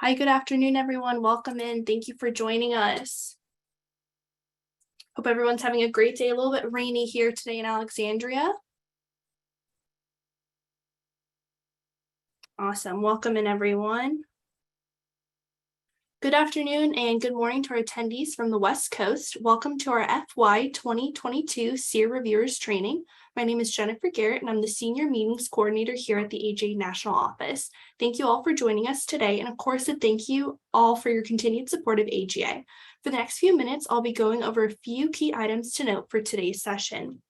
Hi, good afternoon, everyone. Welcome in. Thank you for joining us. Hope everyone's having a great day. A little bit rainy here today in Alexandria. Awesome. Welcome in, everyone. Good afternoon and good morning to our attendees from the West Coast. Welcome to our FY2022 CEAR Reviewers Training. My name is Jennifer Garrett, and I'm the Senior Meetings Coordinator here at the AGA National Office. Thank you all for joining us today, and of course, a thank you all for your continued support of AGA. For the next few minutes, I'll be going over a few key items to note for today's session.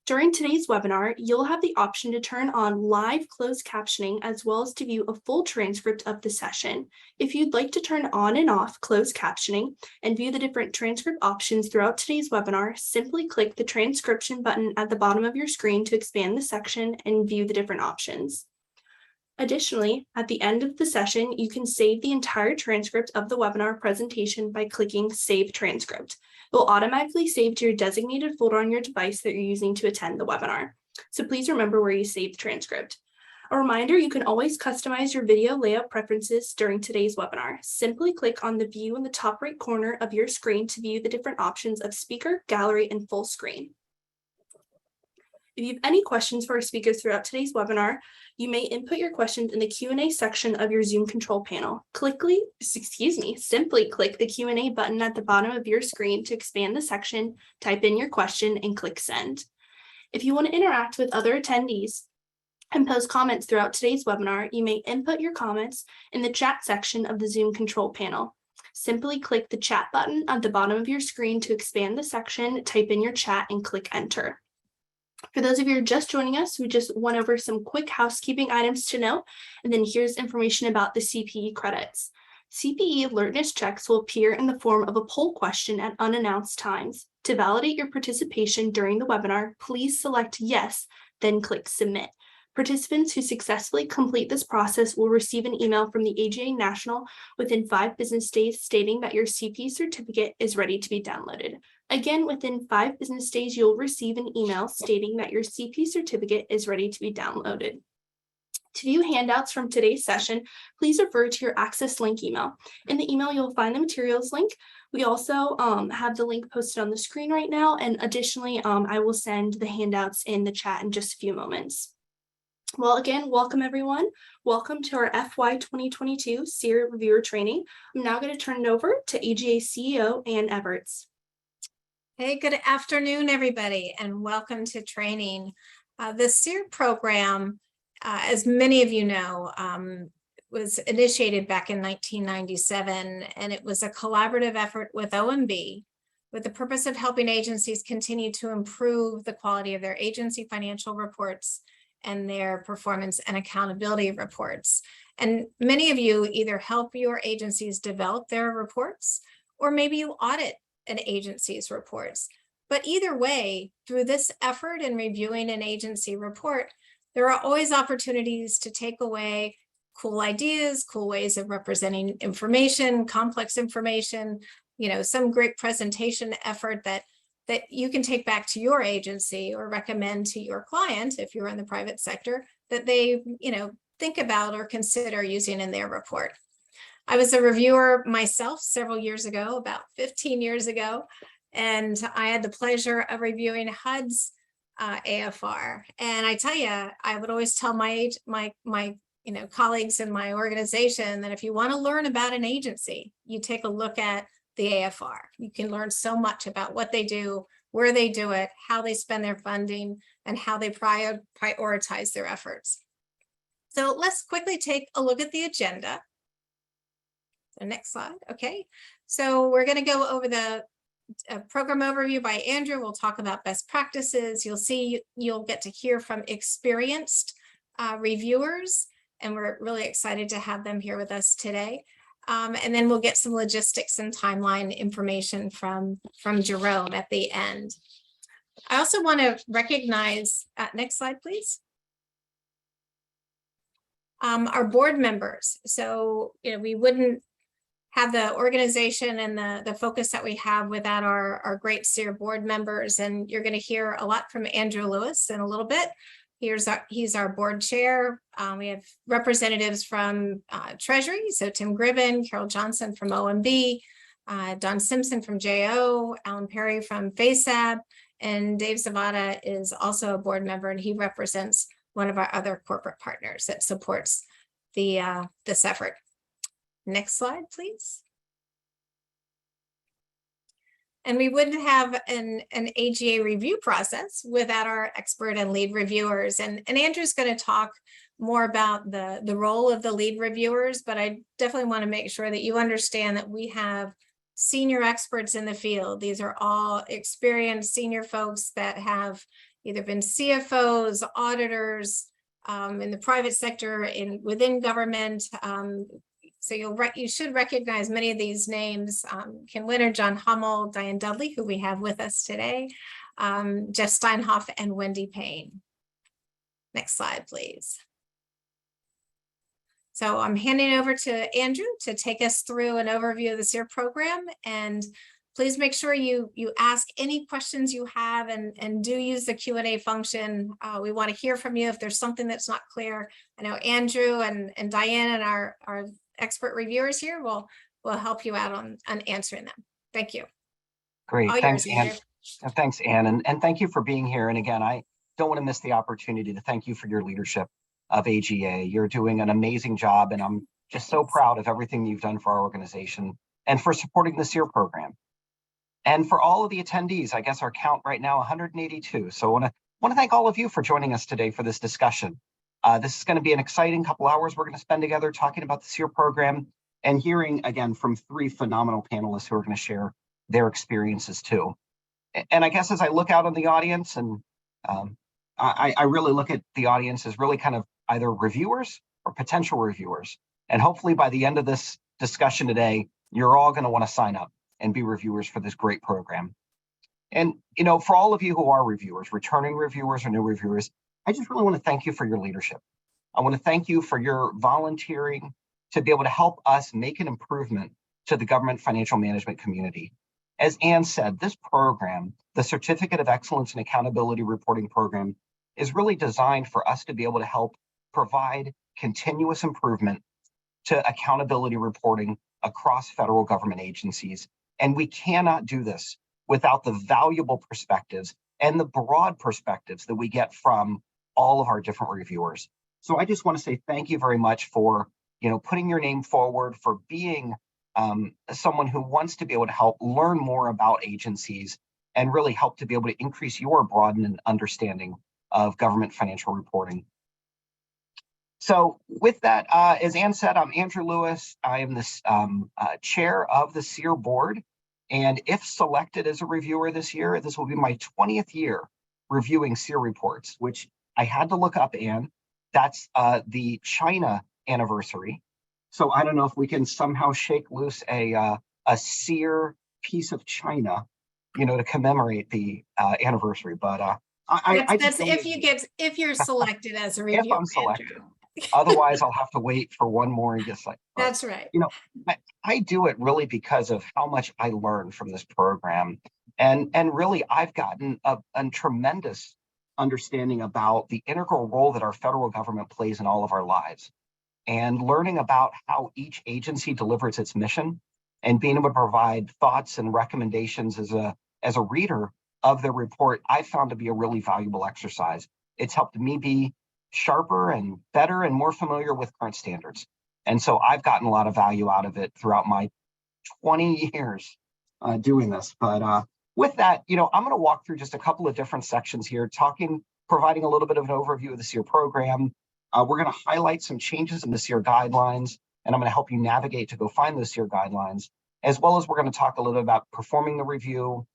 During today's webinar, you'll have the option to turn on live closed captioning as well as to view a full transcript of the session. If you'd like to turn on and off closed captioning and view the different transcript options throughout today's webinar, simply click the transcription button at the bottom of your screen to expand the section and view the different options. Additionally, at the end of the session, you can save the entire transcript of the webinar presentation by clicking Save Transcript. It will automatically save to your designated folder on your device that you're using to attend the webinar. So please remember where you save the transcript. A reminder, you can always customize your video layout preferences during today's webinar. Simply click on the view in the top right corner of your screen to view the different options of speaker, gallery, and full screen. If you have any questions for our speakers throughout today's webinar, you may input your questions in the Q&A section of your Zoom control panel. Simply click the Q&A button at the bottom of your screen to expand the section, type in your question, and click Send. If you want to interact with other attendees and post comments throughout today's webinar, you may input your comments in the chat section of the Zoom control panel. Simply click the chat button at the bottom of your screen to expand the section, type in your chat, and click Enter. For those of you who are just joining us, we just went over some quick housekeeping items to note, and then here's information about the CPE credits. CPE alertness checks will appear in the form of a poll question at unannounced times. To validate your participation during the webinar, please select Yes, then click Submit. Participants who successfully complete this process will receive an email from the AGA National within 5 business days stating that your CPE certificate is ready to be downloaded. Again, within 5 business days, you'll receive an email stating that your CPE certificate is ready to be downloaded. To view handouts from today's session, please refer to your Access link email. In the email, you'll find the materials link. We also have the link posted on the screen right now, and additionally, I will send the handouts in the chat in just a few moments. Well, again, welcome everyone. Welcome to our FY2022 CEAR Reviewer Training. I'm now going to turn it over to AGA CEO Ann Everts. Hey, good afternoon, everybody, and welcome to training. The CEAR program, as many of you know, was initiated back in 1997, and it was a collaborative effort with OMB with the purpose of helping agencies continue to improve the quality of their agency financial reports and their performance and accountability reports. And many of you either help your agencies develop their reports, or maybe you audit an agency's reports. But either way, through this effort in reviewing an agency report, there are always opportunities to take away cool ideas, cool ways of representing information, complex information, some great presentation effort that you can take back to your agency or recommend to your client, if you're in the private sector, that they think about or consider using in their report. I was a reviewer myself several years ago, about 15 years ago, and I had the pleasure of reviewing HUD's AFR. And I tell you, I would always tell my colleagues in my organization that if you want to learn about an agency, you take a look at the AFR. You can learn so much about what they do, where they do it, how they spend their funding, and how they prioritize their efforts. So let's quickly take a look at the agenda. The next slide. Okay, so we're going to go over the program overview by Andrew. We'll talk about best practices. You'll get to hear from experienced reviewers, and we're really excited to have them here with us today. And then we'll get some logistics and timeline information from Jerome at the end. I also want to recognize, next slide, please. Our board members. So, we wouldn't have the organization and the focus that we have without our great CEAR board members. And you're going to hear a lot from Andrew Lewis in a little bit. He's our board chair. We have representatives from Treasury, so Tim Gribben, Carol Johnson from OMB, Don Simpson from JO, Alan Perry from FASAB, and Dave Zavada is also a board member, and he represents one of our other corporate partners that supports this effort. Next slide, please. And we wouldn't have an AGA review process without our expert and lead reviewers. And Andrew's going to talk more about the role of the lead reviewers, but I definitely want to make sure that you understand that we have senior experts in the field. These are all experienced senior folks that have either been CFOs, auditors, in the private sector, within government. So you should recognize many of these names: Ken Winter, John Hummel, Diane Dudley, who we have with us today, Jeff Steinhoff, and Wendy Payne. Next slide, please. So I'm handing over to Andrew to take us through an overview of the CEAR program, and please make sure you ask any questions you have, and do use the Q&A function. We want to hear from you if there's something that's not clear. I know Andrew and Diane and our expert reviewers here will help you out on answering them. Thank you. Great. All thanks, yours, Ann. Thanks, Ann. And thank you for being here. And again, I don't want to miss the opportunity to thank you for your leadership of AGA. You're doing an amazing job, and I'm just so proud of everything you've done for our organization and for supporting the CEAR program. And for all of the attendees, I guess our count right now, 182. So I want to thank all of you for joining us today for this discussion. This is going to be an exciting couple hours we're going to spend together talking about the CEAR program and hearing again from three phenomenal panelists who are going to share their experiences too. And I guess as I look out on the audience, and I really look at the audience as really kind of either reviewers or potential reviewers. And hopefully by the end of this discussion today, you're all going to want to sign up and be reviewers for this great program. And, you know, for all of you who are reviewers, returning reviewers or new reviewers, I just really want to thank you for your leadership. I want to thank you for your volunteering to be able to help us make an improvement to the government financial management community. As Ann said, this program, the Certificate of Excellence in Accountability Reporting Program, is really designed for us to be able to help provide continuous improvement to accountability reporting across federal government agencies. And we cannot do this without the valuable perspectives and the broad perspectives that we get from all of our different reviewers. So I just want to say thank you very much for, putting your name forward, for being someone who wants to be able to help learn more about agencies and really help to be able to increase your broadened understanding of government financial reporting. So with that, as Ann said, I'm Andrew Lewis. I am the chair of the CEAR board. And if selected as a reviewer this year, this will be my 20th year reviewing CEAR reports, which I had to look up, Ann. That's the China anniversary. So I don't know if we can somehow shake loose a CEAR piece of China, to commemorate the anniversary. But that's if you're selected as a reviewer. If I'm selected. Otherwise, I'll have to wait for one more and just That's right. I do it really because of how much I learned from this program. And really, I've gotten a tremendous understanding about the integral role that our federal government plays in all of our lives. And learning about how each agency delivers its mission and being able to provide thoughts and recommendations as a reader of the report, I found to be a really valuable exercise. It's helped me be sharper and better and more familiar with current standards. And so I've gotten a lot of value out of it throughout my 20 years doing this. But with that, I'm going to walk through just a couple of different sections here, providing a little bit of an overview of the CEAR program. We're going to highlight some changes in the CEAR guidelines, and I'm going to help you navigate to go find those CEAR guidelines, as well as we're going to talk a little bit about performing the review.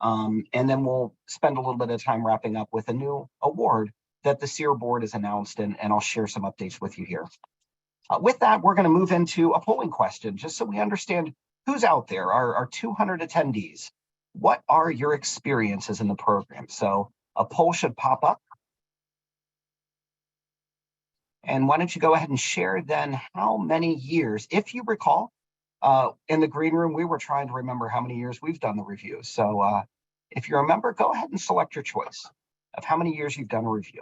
And then we'll spend a little bit of time wrapping up with a new award that the CEAR board has announced, and I'll share some updates with you here. With that, we're going to move into a polling question, just so we understand who's out there, our 200 attendees. What are your experiences in the program? So a poll should pop up. And why don't you go ahead and share then how many years, if you recall, in the green room, we were trying to remember how many years we've done the review. So if you remember, go ahead and select your choice of how many years you've done a review.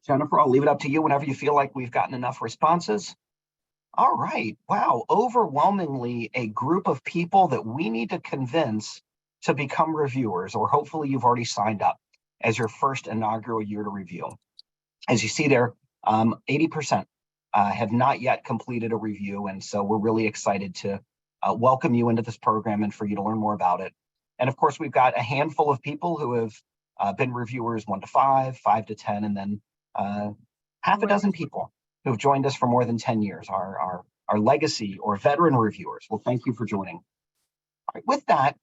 Jennifer, I'll leave it up to you whenever you feel like we've gotten enough responses. All right. Wow. Overwhelmingly, a group of people that we need to convince to become reviewers, or hopefully you've already signed up as your first inaugural year to review. As you see there, 80% have not yet completed a review. And so we're really excited to welcome you into this program and for you to learn more about it. And of course, we've got a handful of people who have been reviewers 1 to 5, 5 to 10, and then half a dozen people who've joined us for more than 10 years, our legacy or veteran reviewers. Well, thank you for joining. All right, with that,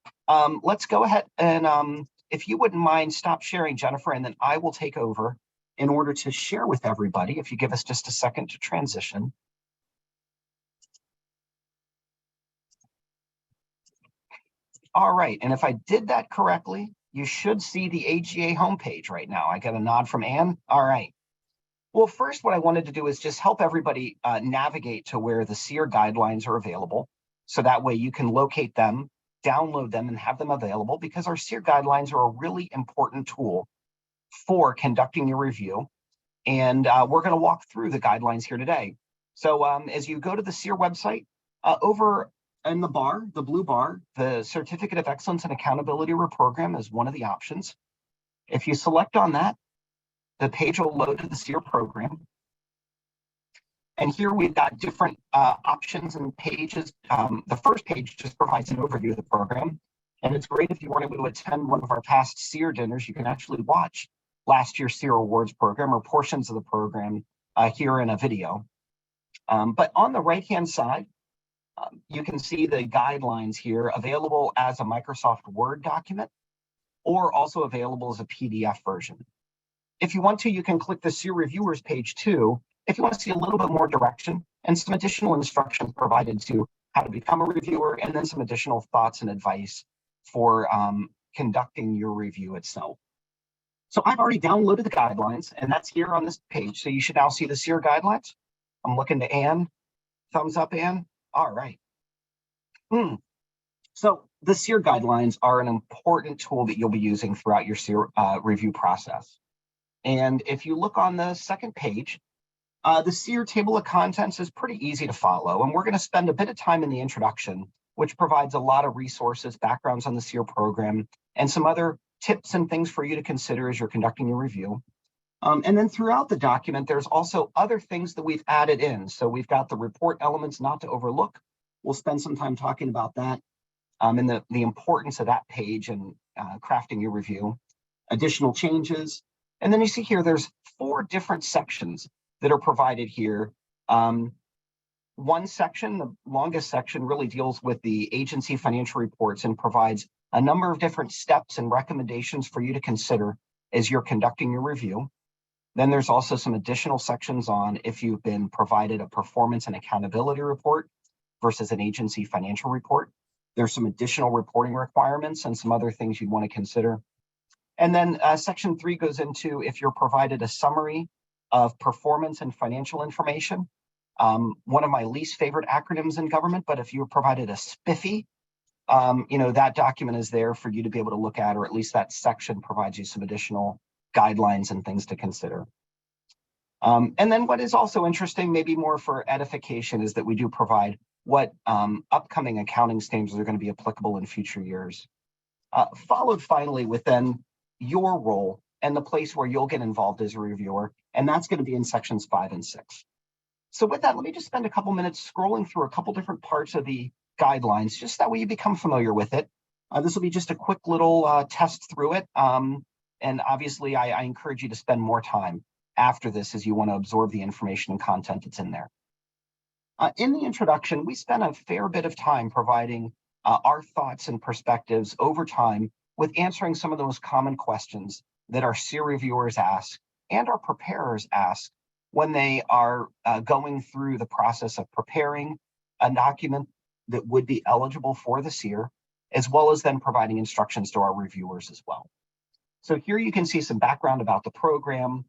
let's go ahead and if you wouldn't mind, stop sharing, Jennifer, and then I will take over in order to share with everybody, if you give us just a second to transition. All right, and if I did that correctly, you should see the AGA homepage right now. I got a nod from Anne. All right. Well, first, what I wanted to do is just help everybody navigate to where the CEAR guidelines are available. So that way you can locate them, download them, and have them available, because our CEAR guidelines are a really important tool for conducting your review. And we're going to walk through the guidelines here today. So as you go to the CEAR website, over in the bar, the blue bar, the Certificate of Excellence and Accountability Program is one of the options. If you select on that, the page will load to the CEAR program. And here we've got different options and pages. The first page just provides an overview of the program. And it's great if you weren't able to attend one of our past CEAR dinners, you can actually watch last year's CEAR Awards program or portions of the program here in a video. But on the right-hand side, you can see the guidelines here available as a Microsoft Word document or also available as a PDF version. If you want to, you can click the CEAR Reviewers page too, if you want to see a little bit more direction and some additional instructions provided to how to become a reviewer, and then some additional thoughts and advice for conducting your review itself. So I've already downloaded the guidelines, and that's here on this page. So you should now see the CEAR guidelines. I'm looking to Anne. Thumbs up, Anne. All right. So the CEAR guidelines are an important tool that you'll be using throughout your CEAR review process. And if you look on the second page, the CEAR table of contents is pretty easy to follow. And we're going to spend a bit of time in the introduction, which provides a lot of resources, backgrounds on the CEAR program, and some other tips and things for you to consider as you're conducting your review. And then throughout the document, there's also other things that we've added in. So we've got the report elements not to overlook. We'll spend some time talking about that and the importance of that page and crafting your review. Additional changes. And then you see here, there's 4 different sections that are provided here. One section, the longest section, really deals with the agency financial reports and provides a number of different steps and recommendations for you to consider as you're conducting your review. Then there's also some additional sections on if you've been provided a performance and accountability report versus an agency financial report. There's some additional reporting requirements and some other things you'd want to consider. And then section 3 goes into if you're provided a summary of performance and financial information. One of my least favorite acronyms in government, but if you're provided a SPIFFY, that document is there for you to be able to look at, or at least that section provides you some additional guidelines and things to consider. And then what is also interesting, maybe more for edification, is that we do provide what upcoming accounting standards are going to be applicable in future years. Followed finally with then your role and the place where you'll get involved as a reviewer, and that's going to be in sections 5 and 6. So with that, let me just spend a couple minutes scrolling through a couple different parts of the guidelines, just that way you become familiar with it. This will be just a quick little test through it. And obviously, I encourage you to spend more time after this as you want to absorb the information and content that's in there. In the introduction, we spent a fair bit of time providing our thoughts and perspectives over time with answering some of the most common questions that our CEAR reviewers ask and our preparers ask when they are going through the process of preparing a document that would be eligible for the CEAR, as well as then providing instructions to our reviewers as well. So here you can see some background about the program.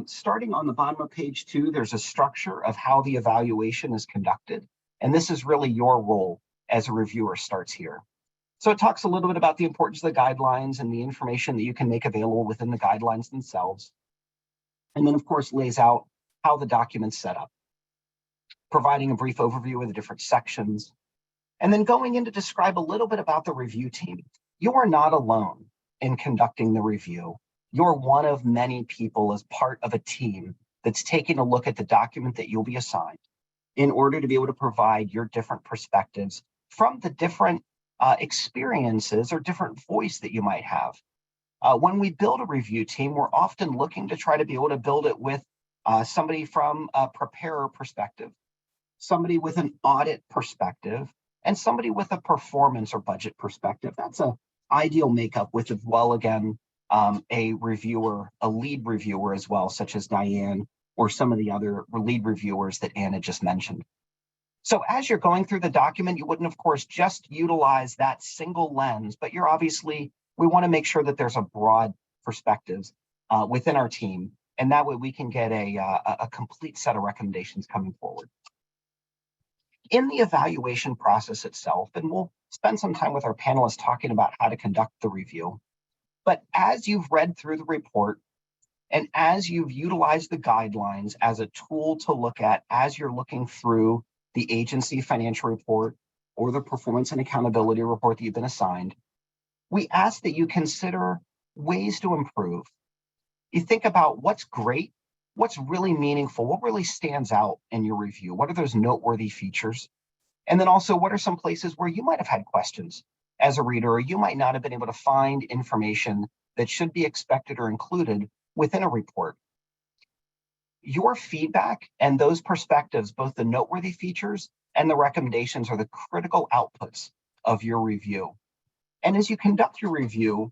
Starting on the bottom of page 2, there's a structure of how the evaluation is conducted. And this is really your role as a reviewer starts here. So it talks a little bit about the importance of the guidelines and the information that you can make available within the guidelines themselves. And then, of course, lays out how the document's set up, providing a brief overview of the different sections, and then going in to describe a little bit about the review team. You are not alone in conducting the review. You're one of many people as part of a team that's taking a look at the document that you'll be assigned in order to be able to provide your different perspectives from the different experiences or different voice that you might have. When we build a review team, we're often looking to try to be able to build it with somebody from a preparer perspective, somebody with an audit perspective, and somebody with a performance or budget perspective. That's an ideal makeup with, as well, again, a reviewer, a lead reviewer as well, such as Diane or some of the other lead reviewers that Anna just mentioned. So as you're going through the document, you wouldn't, of course, just utilize that single lens, but you're obviously, we want to make sure that there's a broad perspective within our team, and that way we can get a complete set of recommendations coming forward. In the evaluation process itself, and we'll spend some time with our panelists talking about how to conduct the review, but as you've read through the report, and as you've utilized the guidelines as a tool to look at as you're looking through the agency financial report or the performance and accountability report that you've been assigned, we ask that you consider ways to improve. You think about what's great, what's really meaningful, what really stands out in your review, what are those noteworthy features? And then also, what are some places where you might have had questions as a reader, or you might not have been able to find information that should be expected or included within a report? Your feedback and those perspectives, both the noteworthy features and the recommendations, are the critical outputs of your review. And as you conduct your review,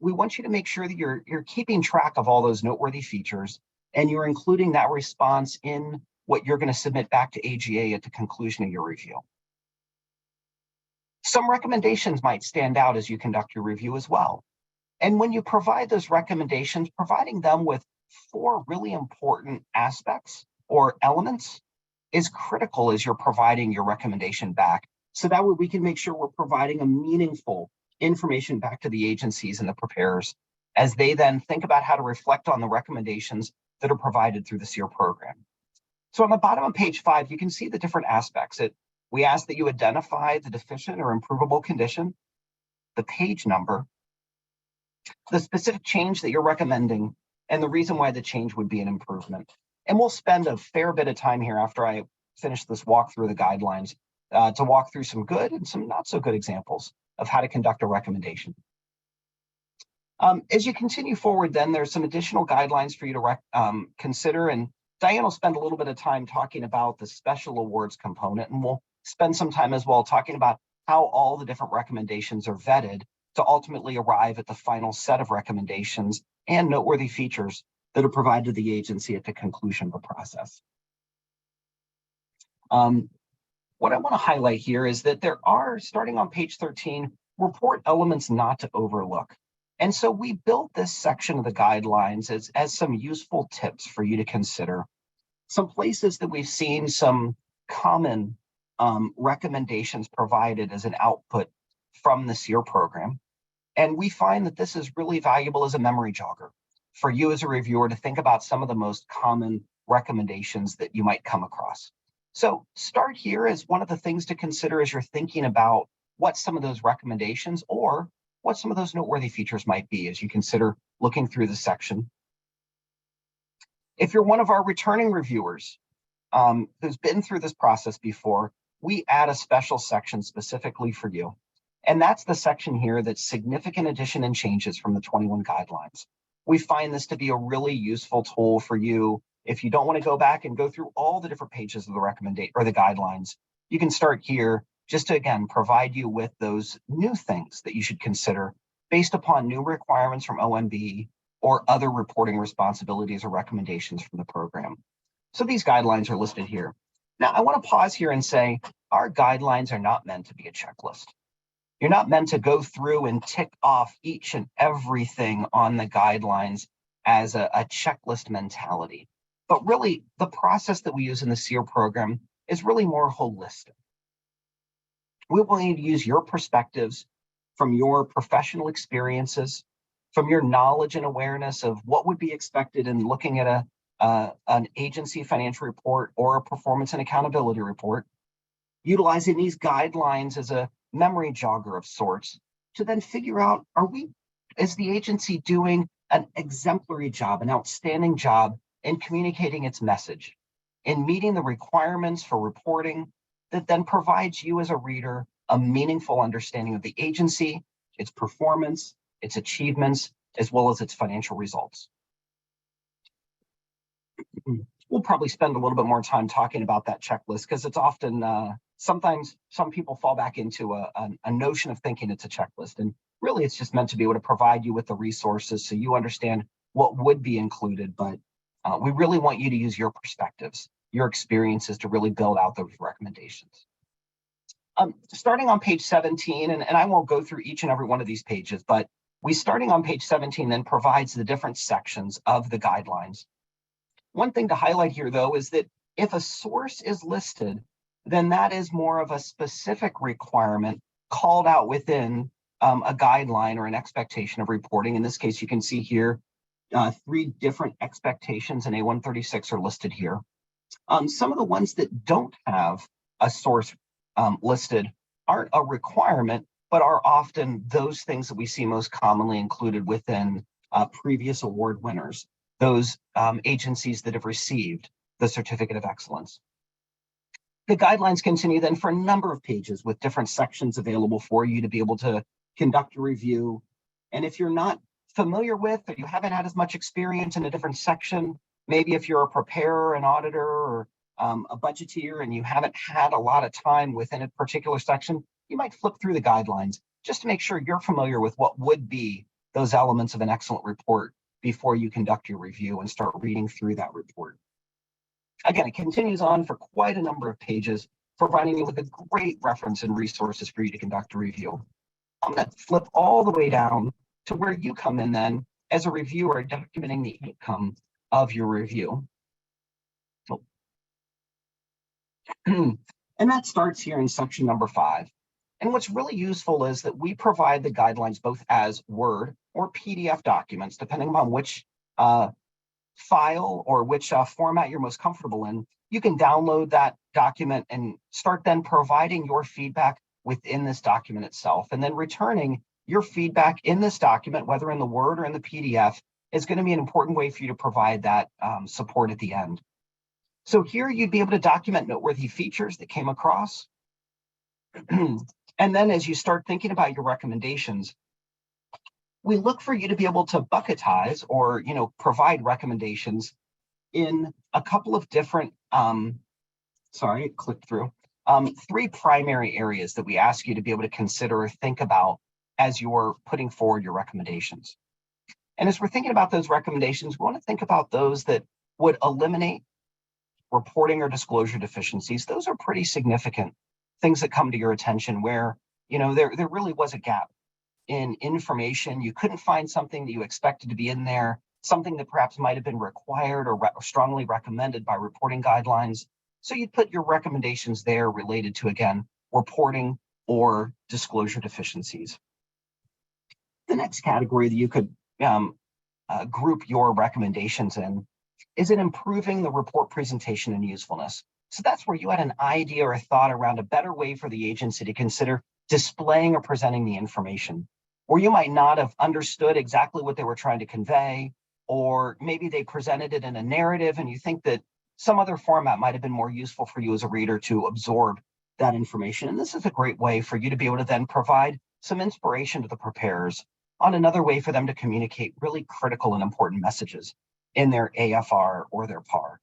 we want you to make sure that you're keeping track of all those noteworthy features, and you're including that response in what you're going to submit back to AGA at the conclusion of your review. Some recommendations might stand out as you conduct your review as well. And when you provide those recommendations, providing them with 4 really important aspects or elements is critical as you're providing your recommendation back. So that way we can make sure we're providing a meaningful information back to the agencies and the preparers as they then think about how to reflect on the recommendations that are provided through the CEAR program. So on the bottom of page 5, you can see the different aspects. We ask that you identify the deficient or improvable condition, the page number, the specific change that you're recommending, and the reason why the change would be an improvement. And we'll spend a fair bit of time here after I finish this walk through the guidelines to walk through some good and some not so good examples of how to conduct a recommendation. As you continue forward, then there's some additional guidelines for you to consider, and Diane will spend a little bit of time talking about the special awards component, and we'll spend some time as well talking about how all the different recommendations are vetted to ultimately arrive at the final set of recommendations and noteworthy features that are provided to the agency at the conclusion of the process. What I want to highlight here is that there are, starting on page 13, report elements not to overlook. And so we built this section of the guidelines as some useful tips for you to consider. Some places that we've seen some common recommendations provided as an output from the CEAR program. And we find that this is really valuable as a memory jogger for you as a reviewer to think about some of the most common recommendations that you might come across. So start here as one of the things to consider as you're thinking about what some of those recommendations or what some of those noteworthy features might be as you consider looking through the section. If you're one of our returning reviewers who's been through this process before, we add a special section specifically for you. And that's the section here that's significant addition and changes from the 21 guidelines. We find this to be a really useful tool for you. If you don't want to go back and go through all the different pages of the recommendation or the guidelines, you can start here just to, again, provide you with those new things that you should consider based upon new requirements from OMB or other reporting responsibilities or recommendations from the program. So these guidelines are listed here. Now, I want to pause here and say our guidelines are not meant to be a checklist. You're not meant to go through and tick off each and everything on the guidelines as a checklist mentality. But really, the process that we use in the CEAR program is really more holistic. We want you to use your perspectives from your professional experiences, from your knowledge and awareness of what would be expected in looking at an agency financial report or a performance and accountability report, utilizing these guidelines as a memory jogger of sorts to then figure out, is the agency doing an exemplary job, an outstanding job in communicating its message, in meeting the requirements for reporting that then provides you as a reader a meaningful understanding of the agency, its performance, its achievements, as well as its financial results. We'll probably spend a little bit more time talking about that checklist because it's often, sometimes some people fall back into a notion of thinking it's a checklist. And really, it's just meant to be able to provide you with the resources so you understand what would be included. But we really want you to use your perspectives, your experiences to really build out those recommendations. Starting on page 17, and I won't go through each and every one of these pages, but starting on page 17 then provides the different sections of the guidelines. One thing to highlight here, though, is that if a source is listed, then that is more of a specific requirement called out within a guideline or an expectation of reporting. In this case, you can see here 3 different expectations in A136 are listed here. Some of the ones that don't have a source listed aren't a requirement, but are often those things that we see most commonly included within previous award winners, those agencies that have received the Certificate of Excellence. The guidelines continue then for a number of pages with different sections available for you to be able to conduct a review. And if you're not familiar with, or you haven't had as much experience in a different section, maybe if you're a preparer, an auditor, or a budgeteer, and you haven't had a lot of time within a particular section, you might flip through the guidelines just to make sure you're familiar with what would be those elements of an excellent report before you conduct your review and start reading through that report. Again, it continues on for quite a number of pages, providing you with a great reference and resources for you to conduct a review. I'm going to flip all the way down to where you come in then as a reviewer, documenting the outcome of your review. So, and that starts here in section number 5. And what's really useful is that we provide the guidelines both as Word or PDF documents, depending on which file or which format you're most comfortable in. You can download that document and start then providing your feedback within this document itself, and then returning your feedback in this document, whether in the Word or in the PDF, is going to be an important way for you to provide that support at the end. So here you'd be able to document noteworthy features that came across. And then as you start thinking about your recommendations, we look for you to be able to bucketize or, provide recommendations in a couple of different, 3 primary areas that we ask you to be able to consider or think about as you're putting forward your recommendations. And as we're thinking about those recommendations, we want to think about those that would eliminate reporting or disclosure deficiencies. Those are pretty significant things that come to your attention where, there really was a gap in information. You couldn't find something that you expected to be in there, something that perhaps might have been required or strongly recommended by reporting guidelines. So you'd put your recommendations there related to, again, reporting or disclosure deficiencies. The next category that you could group your recommendations in is in improving the report presentation and usefulness. So that's where you had an idea or a thought around a better way for the agency to consider displaying or presenting the information, or you might not have understood exactly what they were trying to convey, or maybe they presented it in a narrative and you think that some other format might have been more useful for you as a reader to absorb that information. And this is a great way for you to be able to then provide some inspiration to the preparers on another way for them to communicate really critical and important messages in their AFR or their PAR.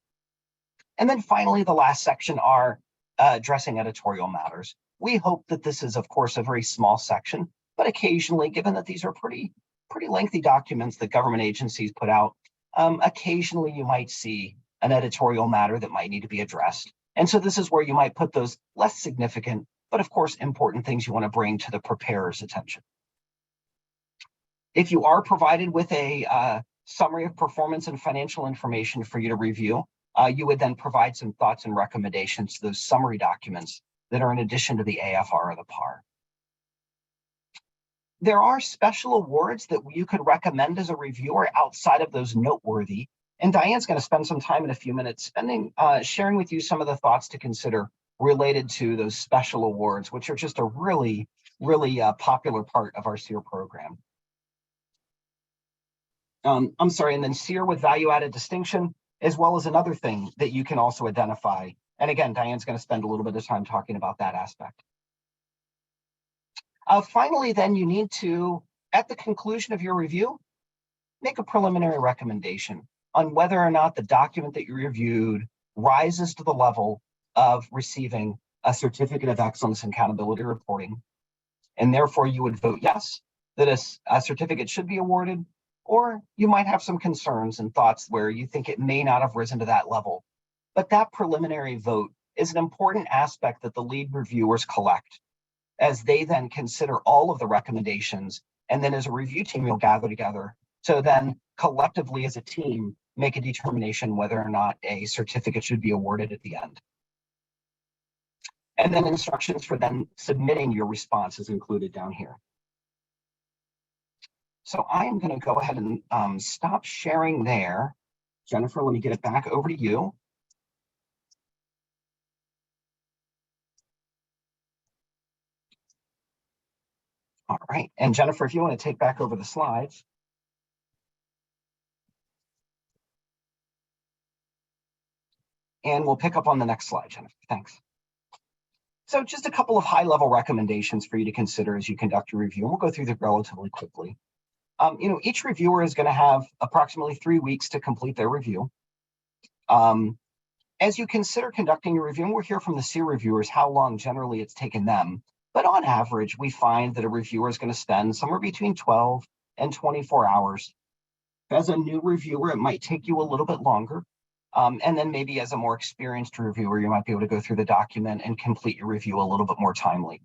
And then finally, the last section are addressing editorial matters. We hope that this is, of course, a very small section, but occasionally, given that these are pretty lengthy documents that government agencies put out, occasionally you might see an editorial matter that might need to be addressed. And so this is where you might put those less significant, but of course, important things you want to bring to the preparer's attention. If you are provided with a summary of performance and financial information for you to review, you would then provide some thoughts and recommendations to those summary documents that are in addition to the AFR or the PAR. There are special awards that you could recommend as a reviewer outside of those noteworthy. And Diane's going to spend some time in a few minutes sharing with you some of the thoughts to consider related to those special awards, which are just a really popular part of our CEAR program. I'm sorry, and then CEAR with value-added distinction, as well as another thing that you can also identify. And again, Diane's going to spend a little bit of time talking about that aspect. Finally, then you need to, at the conclusion of your review, make a preliminary recommendation on whether or not the document that you reviewed rises to the level of receiving a certificate of excellence in accountability reporting. And therefore you would vote yes, that a certificate should be awarded, or you might have some concerns and thoughts where you think it may not have risen to that level. But that preliminary vote is an important aspect that the lead reviewers collect as they then consider all of the recommendations. And then as a review team, you'll gather together to then collectively as a team make a determination whether or not a certificate should be awarded at the end. And then instructions for then submitting your response is included down here. So I am going to go ahead and stop sharing there. Jennifer, let me get it back over to you. All right, and Jennifer, if you want to take back over the slides. And we'll pick up on the next slide, Jennifer, thanks. So just a couple of high-level recommendations for you to consider as you conduct your review, and we'll go through them relatively quickly. Each reviewer is going to have approximately 3 weeks to complete their review. As you consider conducting your review, and we'll hear from the CEAR reviewers how long generally it's taken them, but on average, we find that a reviewer is going to spend somewhere between 12 and 24 hours. As a new reviewer, it might take you a little bit longer. And then maybe as a more experienced reviewer, you might be able to go through the document and complete your review a little bit more timely.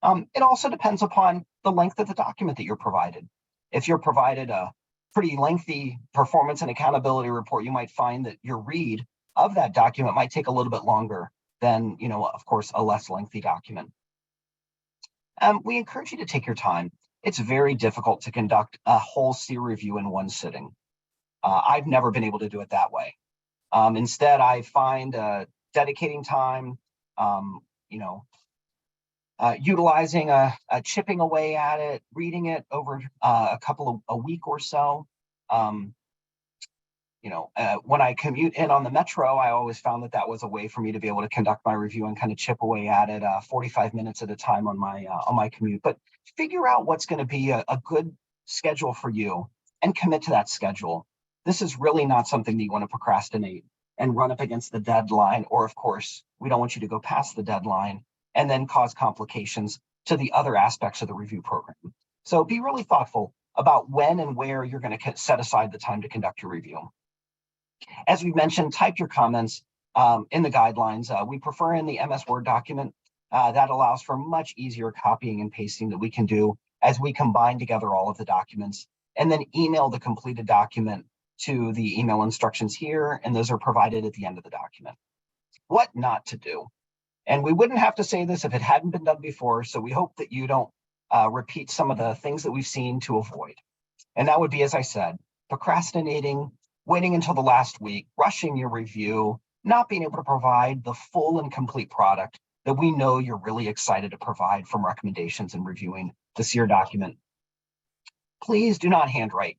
It also depends upon the length of the document that you're provided. If you're provided a pretty lengthy performance and accountability report, you might find that your read of that document might take a little bit longer than, of course, a less lengthy document. We encourage you to take your time. It's very difficult to conduct a whole CEAR review in one sitting. I've never been able to do it that way. Instead, I find dedicating time, utilizing chipping away at it, reading it over a week or so. When I commute in on the metro, I always found that was a way for me to be able to conduct my review and kind of chip away at it 45 minutes at a time on my commute. But figure out what's going to be a good schedule for you and commit to that schedule. This is really not something that you want to procrastinate and run up against the deadline, or of course, we don't want you to go past the deadline and then cause complications to the other aspects of the review program. So be really thoughtful about when and where you're going to set aside the time to conduct your review. As we mentioned, type your comments in the guidelines. We prefer in the MS Word document. That allows for much easier copying and pasting that we can do as we combine together all of the documents, and then email the completed document to the email instructions here, and those are provided at the end of the document. What not to do. And we wouldn't have to say this if it hadn't been done before, so we hope that you don't repeat some of the things that we've seen to avoid. And that would be, as I said, procrastinating, waiting until the last week, rushing your review, not being able to provide the full and complete product that we know you're really excited to provide from recommendations and reviewing the CEAR document. Please do not handwrite.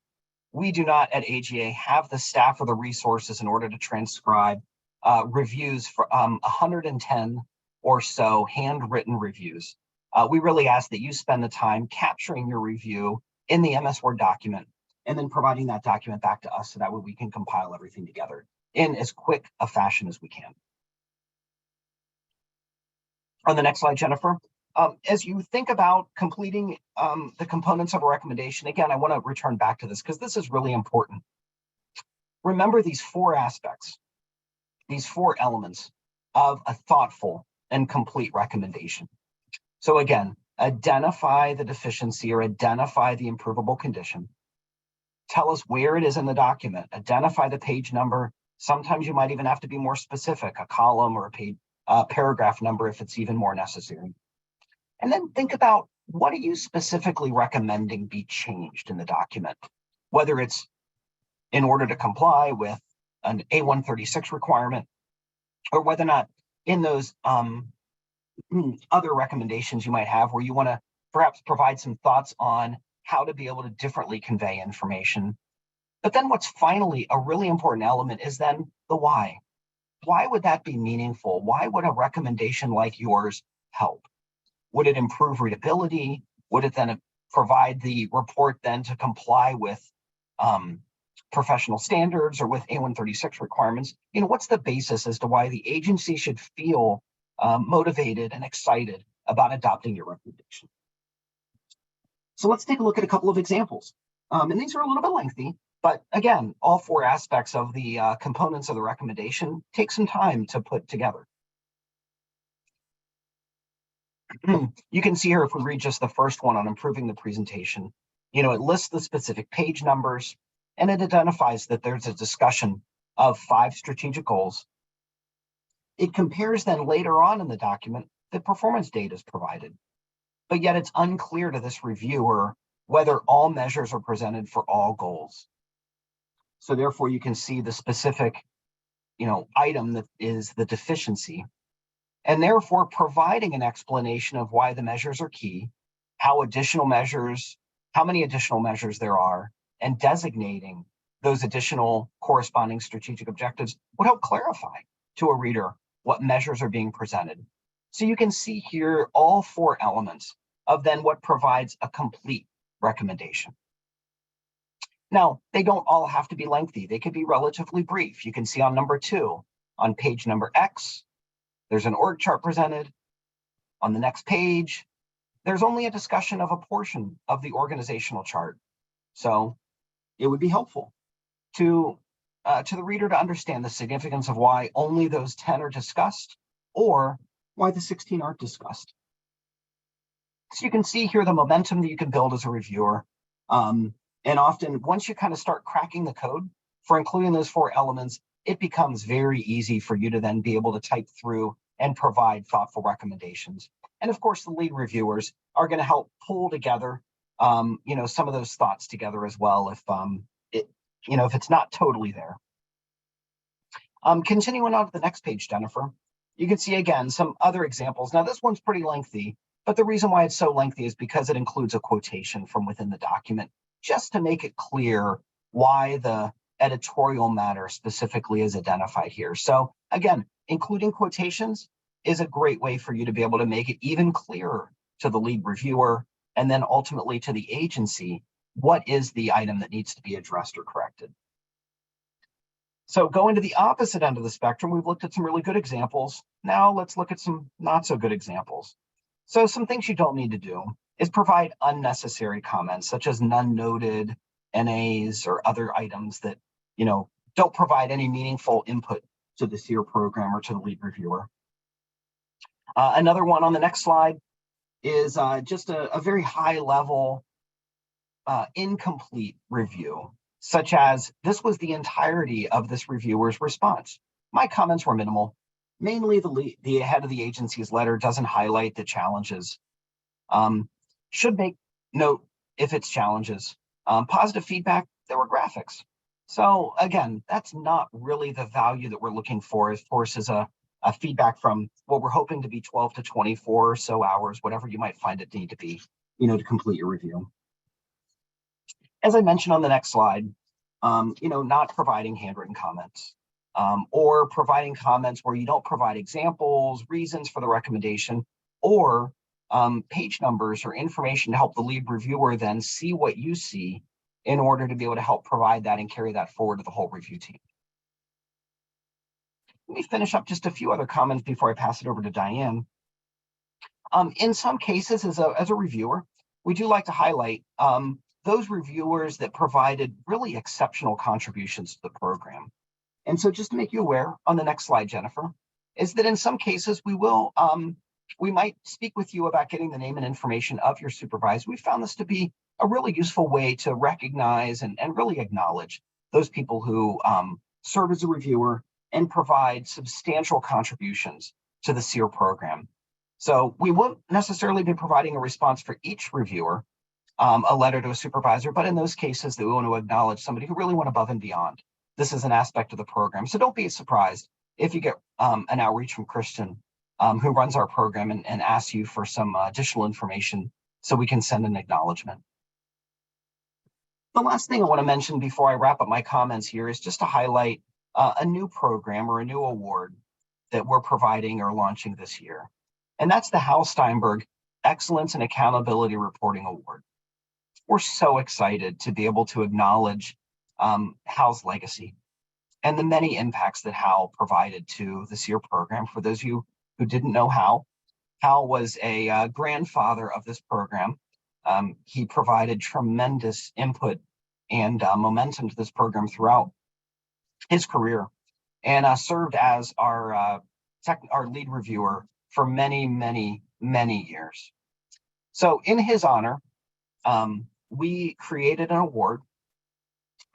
We do not at AGA have the staff or the resources in order to transcribe reviews for 110 or so handwritten reviews. We really ask that you spend the time capturing your review in the MS Word document and then providing that document back to us so that way we can compile everything together in as quick a fashion as we can. On the next slide, Jennifer, as you think about completing the components of a recommendation, again, I want to return back to this because this is really important. Remember these 4 aspects, these 4 elements of a thoughtful and complete recommendation. So again, identify the deficiency or identify the improvable condition. Tell us where it is in the document, identify the page number. Sometimes you might even have to be more specific, a column or a page, paragraph number if it's even more necessary. And then think about what are you specifically recommending be changed in the document? Whether it's in order to comply with an A136 requirement, or whether or not in those other recommendations you might have where you want to perhaps provide some thoughts on how to be able to differently convey information. But then what's finally a really important element is then the why. Why would that be meaningful? Why would a recommendation like yours help? Would it improve readability? Would it then provide the report then to comply with professional standards or with A136 requirements? You know, what's the basis as to why the agency should feel motivated and excited about adopting your recommendation? So let's take a look at a couple of examples. And these are a little bit lengthy, but again, all four aspects of the components of the recommendation take some time to put together. You can see here, if we read just the first one on improving the presentation, you know, it lists the specific page numbers and it identifies that there's a discussion of 5 strategic goals. It compares then later on in the document that performance data is provided, but yet it's unclear to this reviewer whether all measures are presented for all goals. So therefore you can see the specific, you know, item that is the deficiency, and therefore providing an explanation of why the measures are key, how many additional measures there are, and designating those additional corresponding strategic objectives would help clarify to a reader what measures are being presented. So you can see here all 4 elements of then what provides a complete recommendation. Now, they don't all have to be lengthy. They could be relatively brief. You can see on number 2, on page number X, there's an org chart presented. On the next page, there's only a discussion of a portion of the organizational chart. So it would be helpful to the reader to understand the significance of why only those 10 are discussed or why the 16 aren't discussed. So you can see here the momentum that you can build as a reviewer. And often once you kind of start cracking the code for including those 4 elements, it becomes very easy for you to then be able to type through and provide thoughtful recommendations. And of course, the lead reviewers are going to help pull together, you know, some of those thoughts together as well if it's not totally there. Continuing on to the next page, Jennifer, you can see again some other examples. Now this one's pretty lengthy, but the reason why it's so lengthy is because it includes a quotation from within the document, just to make it clear why the editorial matter specifically is identified here. So again, including quotations is a great way for you to be able to make it even clearer to the lead reviewer and then ultimately to the agency what is the item that needs to be addressed or corrected. So going to the opposite end of the spectrum, we've looked at some really good examples. Now let's look at some not so good examples. So some things you don't need to do is provide unnecessary comments such as none noted, NAs, or other items that, you know, don't provide any meaningful input to the CEAR program or to the lead reviewer. Another one on the next slide is just a very high level incomplete review, such as this was the entirety of this reviewer's response. My comments were minimal. Mainly the head of the agency's letter doesn't highlight the challenges. Should make note if it's challenges. Positive feedback, there were graphics. So again, that's not really the value that we're looking for. Of course, is a feedback from what we're hoping to be 12 to 24 or so hours, whatever you might find it need to be, you know, to complete your review. As I mentioned on the next slide, you know, not providing handwritten comments or providing comments where you don't provide examples, reasons for the recommendation, or page numbers or information to help the lead reviewer then see what you see in order to be able to help provide that and carry that forward to the whole review team. Let me finish up just a few other comments before I pass it over to Diane. In some cases, as a reviewer, we do like to highlight those reviewers that provided really exceptional contributions to the program. And so just to make you aware on the next slide, Jennifer, is that in some cases we might speak with you about getting the name and information of your supervisor. We found this to be a really useful way to recognize and really acknowledge those people who serve as a reviewer and provide substantial contributions to the CEAR program. So we won't necessarily be providing a response for each reviewer, a letter to a supervisor, but in those cases that we want to acknowledge somebody who really went above and beyond. This is an aspect of the program. So don't be surprised if you get an outreach from Christian, who runs our program, and asks you for some additional information so we can send an acknowledgement. The last thing I want to mention before I wrap up my comments here is just to highlight a new program or a new award that we're providing or launching this year. And that's the Hal Steinberg Excellence and Accountability Reporting Award. We're so excited to be able to acknowledge Hal's legacy and the many impacts that Hal provided to the CEAR program. For those of you who didn't know Hal was a grandfather of this program. He provided tremendous input and momentum to this program throughout his career, and served as our lead reviewer for many, many, many years. So in his honor, we created an award,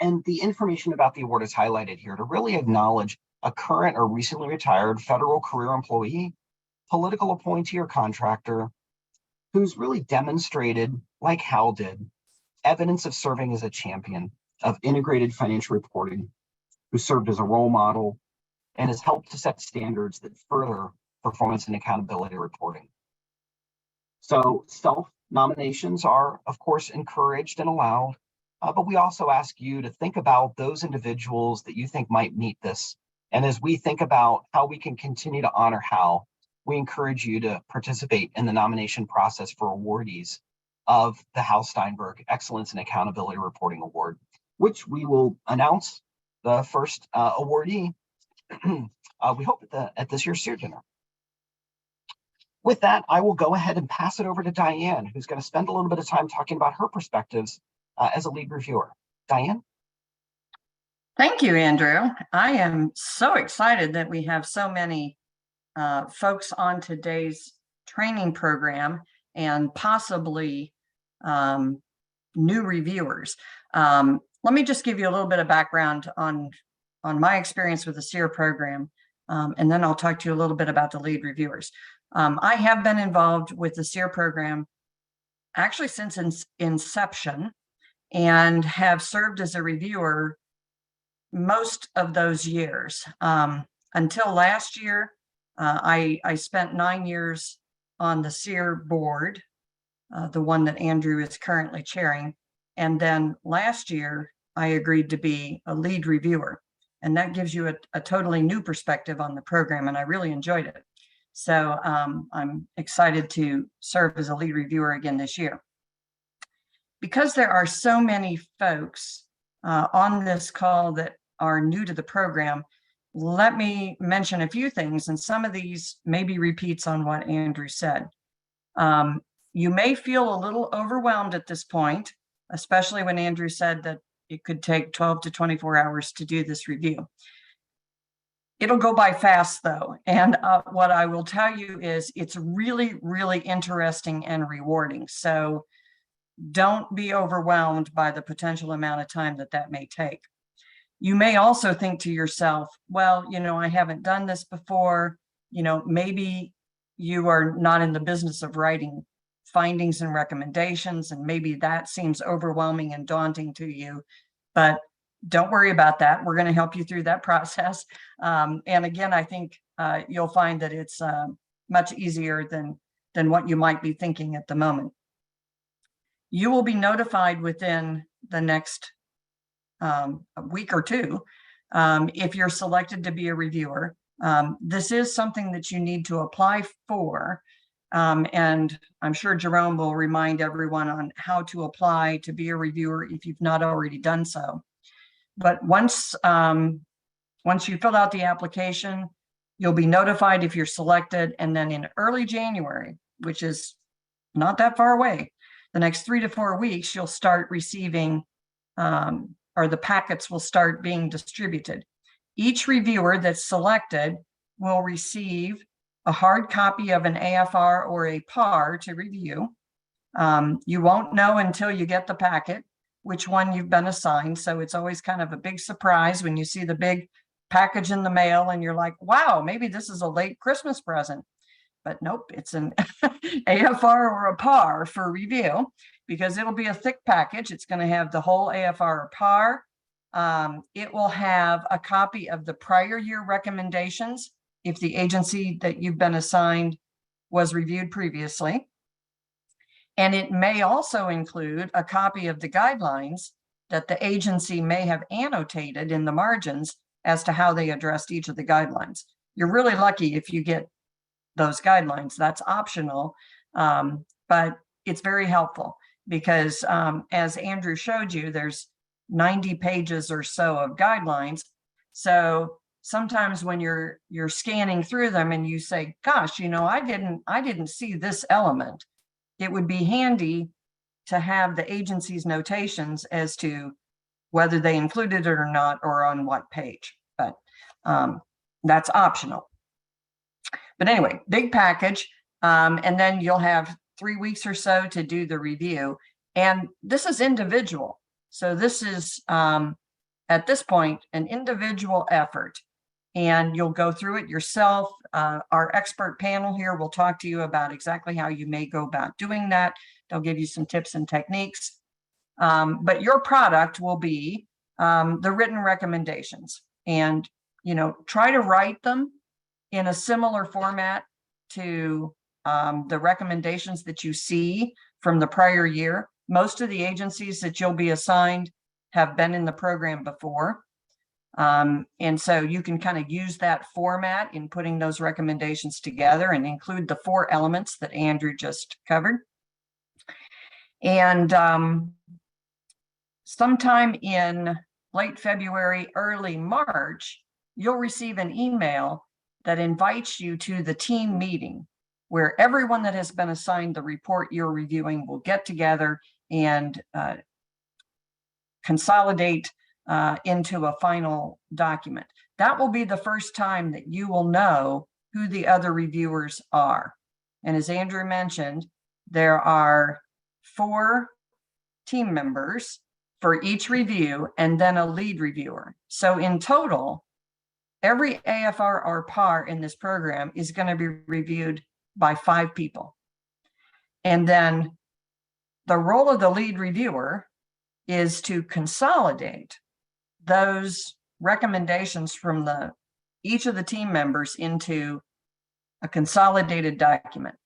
and the information about the award is highlighted here to really acknowledge a current or recently retired federal career employee, political appointee or contractor who's really demonstrated, like Hal did, evidence of serving as a champion of integrated financial reporting, who served as a role model and has helped to set standards that further performance and accountability reporting. So self-nominations are, of course, encouraged and allowed, but we also ask you to think about those individuals that you think might meet this. And as we think about how we can continue to honor Hal, we encourage you to participate in the nomination process for awardees of the Hal Steinberg Excellence and Accountability Reporting Award, which we will announce the first awardee, we hope at this year's CEAR dinner. With that, I will go ahead and pass it over to Diane, who's going to spend a little bit of time talking about her perspectives as a lead reviewer. Diane? Thank you, Andrew. I am so excited that we have so many folks on today's training program and possibly new reviewers. Let me just give you a little bit of background on my experience with the CEAR program, and then I'll talk to you a little bit about the lead reviewers. I have been involved with the CEAR program actually since inception and have served as a reviewer most of those years. Until last year, I spent 9 years on the CEAR board, the one that Andrew is currently chairing. And then last year, I agreed to be a lead reviewer. And that gives you a totally new perspective on the program, and I really enjoyed it. So I'm excited to serve as a lead reviewer again this year. Because there are so many folks on this call that are new to the program, let me mention a few things, and some of these may be repeats on what Andrew said. You may feel a little overwhelmed at this point, especially when Andrew said that it could take 12 to 24 hours to do this review. It'll go by fast though. And what I will tell you is it's really, really interesting and rewarding. So don't be overwhelmed by the potential amount of time that may take. You may also think to yourself, well, I haven't done this before. Maybe you are not in the business of writing findings and recommendations, and maybe that seems overwhelming and daunting to you, but don't worry about that. We're going to help you through that process. And again, I think you'll find that it's much easier than what you might be thinking at the moment. You will be notified within the next week or two if you're selected to be a reviewer. This is something that you need to apply for. And I'm sure Jerome will remind everyone on how to apply to be a reviewer if you've not already done so. But once you fill out the application, you'll be notified if you're selected. And then in early January, which is not that far away, the next 3 to 4 weeks, you'll start receiving, or the packets will start being distributed. Each reviewer that's selected will receive a hard copy of an AFR or a PAR to review. You won't know until you get the packet which one you've been assigned. So it's always kind of a big surprise when you see the big package in the mail and you're like, wow, maybe this is a late Christmas present. but nope, it's an AFR or a PAR for review, because it'll be a thick package. It's going to have the whole AFR or PAR. It will have a copy of the prior year recommendations if the agency that you've been assigned was reviewed previously. And it may also include a copy of the guidelines that the agency may have annotated in the margins as to how they addressed each of the guidelines. You're really lucky if you get those guidelines. That's optional, but it's very helpful because as Andrew showed you, there's 90 pages or so of guidelines. So sometimes when you're scanning through them and you say, gosh, you know, I didn't see this element, it would be handy to have the agency's notations as to whether they included it or not, or on what page, but that's optional. But anyway, big package. And then you'll have 3 weeks or so to do the review. And this is individual. So this is, at this point, an individual effort. And you'll go through it yourself. Our expert panel here will talk to you about exactly how you may go about doing that. They'll give you some tips and techniques. But your product will be the written recommendations. And, you know, try to write them in a similar format to the recommendations that you see from the prior year. Most of the agencies that you'll be assigned have been in the program before. And so you can kind of use that format in putting those recommendations together and include the 4 elements that Andrew just covered. And sometime in late February, early March, you'll receive an email that invites you to the team meeting where everyone that has been assigned the report you're reviewing will get together and consolidate into a final document. That will be the first time that you will know who the other reviewers are. And as Andrew mentioned, there are 4 team members for each review and then a lead reviewer. So in total, every AFR or PAR in this program is going to be reviewed by 5 people. And then the role of the lead reviewer is to consolidate those recommendations from each of the team members into a consolidated document.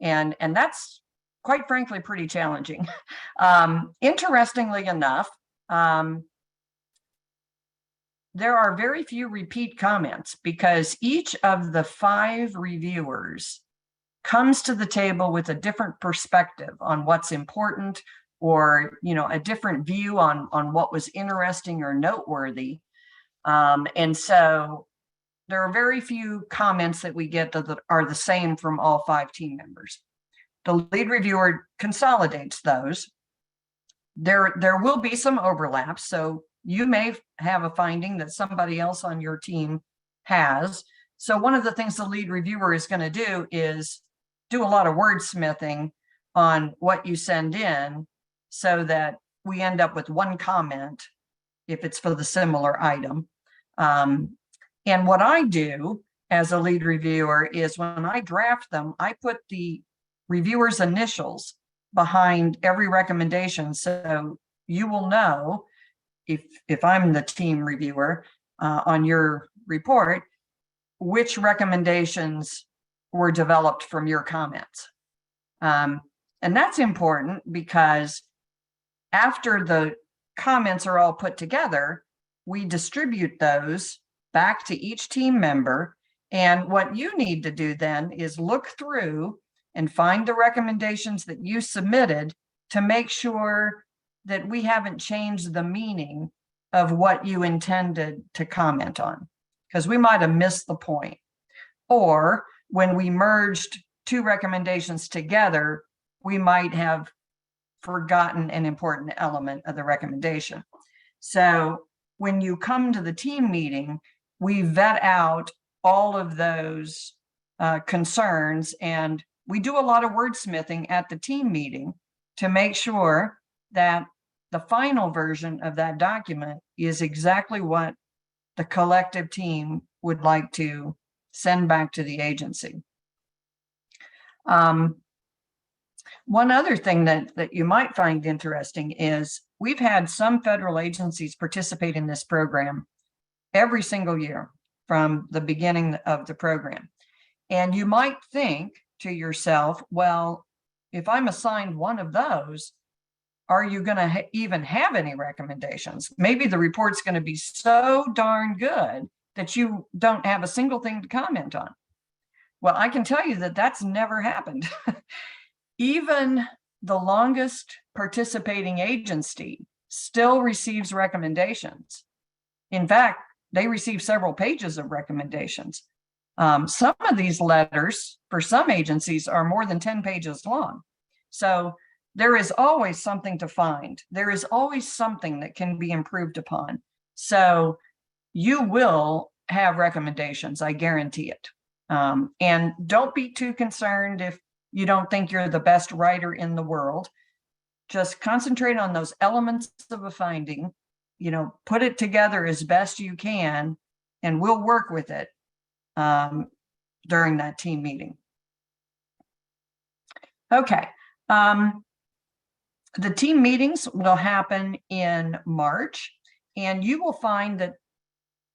And that's quite frankly pretty challenging. Interestingly enough, there are very few repeat comments because each of the 5 reviewers comes to the table with a different perspective on what's important, or, you know, a different view on what was interesting or noteworthy. And so there are very few comments that we get that are the same from all 5 team members. The lead reviewer consolidates those. There will be some overlaps. So you may have a finding that somebody else on your team has. So one of the things the lead reviewer is going to do is do a lot of wordsmithing on what you send in so that we end up with one comment if it's for the similar item. And what I do as a lead reviewer is when I draft them, I put the reviewer's initials behind every recommendation. So you will know if I'm the team reviewer on your report, which recommendations were developed from your comments. And that's important because after the comments are all put together, we distribute those back to each team member. And what you need to do then is look through and find the recommendations that you submitted to make sure that we haven't changed the meaning of what you intended to comment on, because we might have missed the point. Or when we merged 2 recommendations together, we might have forgotten an important element of the recommendation. So when you come to the team meeting, we vet out all of those concerns, and we do a lot of wordsmithing at the team meeting to make sure that the final version of that document is exactly what the collective team would like to send back to the agency. One other thing that you might find interesting is we've had some federal agencies participate in this program every single year from the beginning of the program. And you might think to yourself, well, if I'm assigned one of those, are you going to even have any recommendations? Maybe the report's going to be so darn good that you don't have a single thing to comment on. Well, I can tell you that that's never happened. Even the longest participating agency still receives recommendations. In fact, they receive several pages of recommendations. Some of these letters for some agencies are more than 10 pages long. So there is always something to find. There is always something that can be improved upon. So you will have recommendations, I guarantee it. And don't be too concerned if you don't think you're the best writer in the world. Just concentrate on those elements of a finding, put it together as best you can, and we'll work with it during that team meeting. Okay. The team meetings will happen in March, and you will find that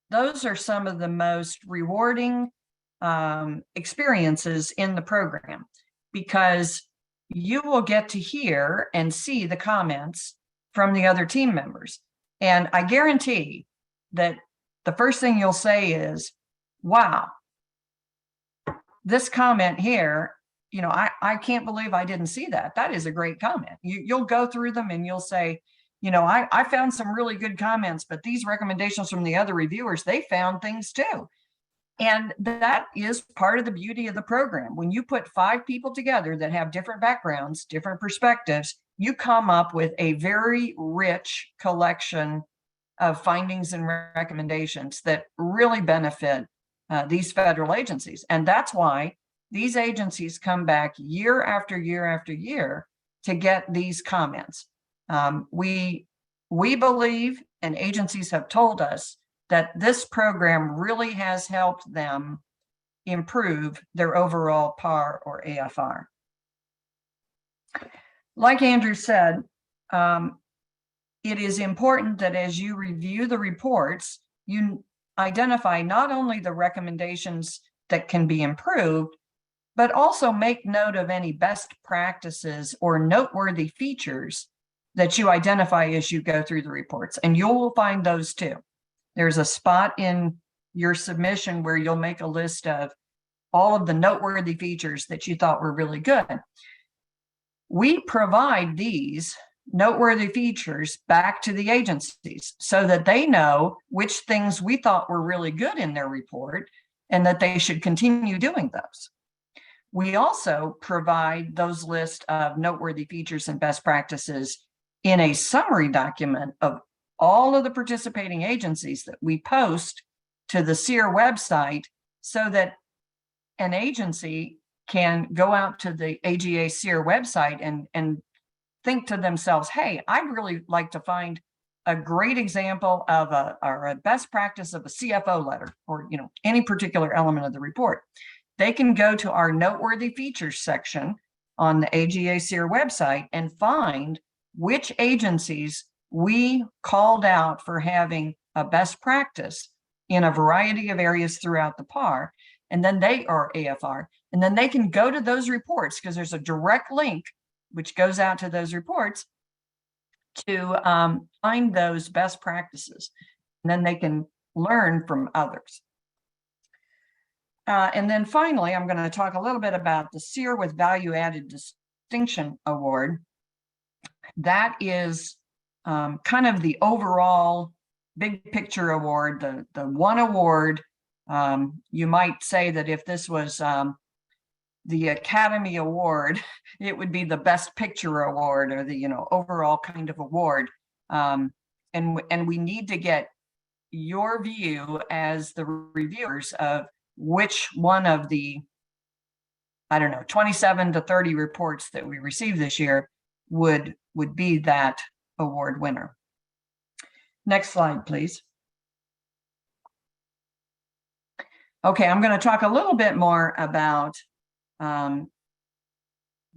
those are some of the most rewarding experiences in the program, because you will get to hear and see the comments from the other team members. And I guarantee that the first thing you'll say is, wow, this comment here, I can't believe I didn't see that. That is a great comment. You'll go through them and you'll say, I found some really good comments, but these recommendations from the other reviewers, they found things too. And that is part of the beauty of the program. When you put 5 people together that have different backgrounds, different perspectives, you come up with a very rich collection of findings and recommendations that really benefit these federal agencies. And that's why these agencies come back year after year after year to get these comments. We believe, and agencies have told us, that this program really has helped them improve their overall PAR or AFR. Like Andrew said, it is important that as you review the reports, you identify not only the recommendations that can be improved, but also make note of any best practices or noteworthy features that you identify as you go through the reports, and you'll find those too. There's a spot in your submission where you'll make a list of all of the noteworthy features that you thought were really good. We provide these noteworthy features back to the agencies so that they know which things we thought were really good in their report and that they should continue doing those. We also provide those lists of noteworthy features and best practices in a summary document of all of the participating agencies that we post to the CEAR website, so that an agency can go out to the AGA CEAR website and think to themselves, hey, I'd really like to find a great example of a best practice of a CFO letter, or any particular element of the report. They can go to our noteworthy features section on the AGA CEAR website and find which agencies we called out for having a best practice in a variety of areas throughout the PAR, and then they are AFR, and then they can go to those reports, because there's a direct link which goes out to those reports to find those best practices, and then they can learn from others. And then finally, I'm going to talk a little bit about the CEAR with Value Added Distinction Award. That is kind of the overall big picture award, the one award. You might say that if this was the Academy Award, it would be the Best Picture Award, or the overall kind of award. And we need to get your view as the reviewers of which one of the, 27 to 30 reports that we received this year would be that award winner. Next slide, please. Okay, I'm going to talk a little bit more about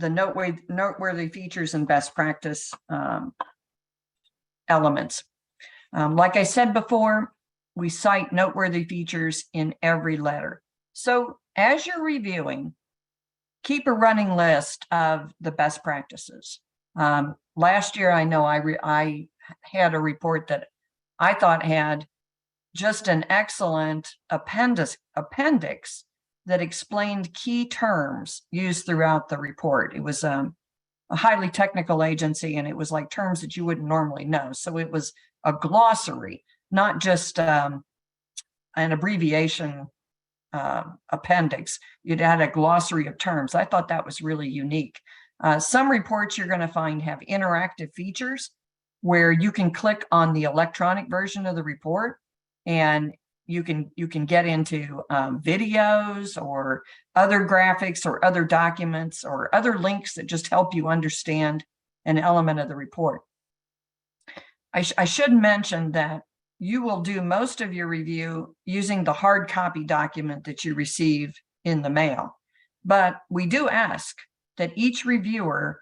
the noteworthy features and best practice elements. Like I said before, we cite noteworthy features in every letter. So as you're reviewing, keep a running list of the best practices. Last year, I know I had a report that I thought had just an excellent appendix that explained key terms used throughout the report. It was a highly technical agency, and it was like terms that you wouldn't normally know. So it was a glossary, not just an abbreviation appendix. You'd add a glossary of terms. I thought that was really unique. Some reports you're going to find have interactive features where you can click on the electronic version of the report, and you can get into videos or other graphics or other documents or other links that just help you understand an element of the report. I should mention that you will do most of your review using the hard copy document that you receive in the mail. But we do ask that each reviewer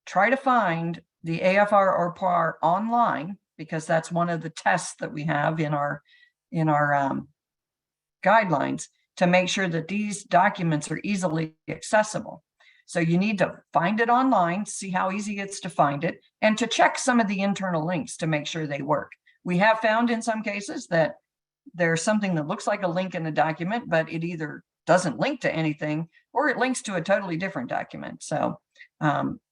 try to find the AFR or PAR online, because that's one of the tests that we have in our guidelines, to make sure that these documents are easily accessible. So you need to find it online, see how easy it's to find it, and to check some of the internal links to make sure they work. We have found in some cases that there's something that looks like a link in the document, but it either doesn't link to anything or it links to a totally different document. So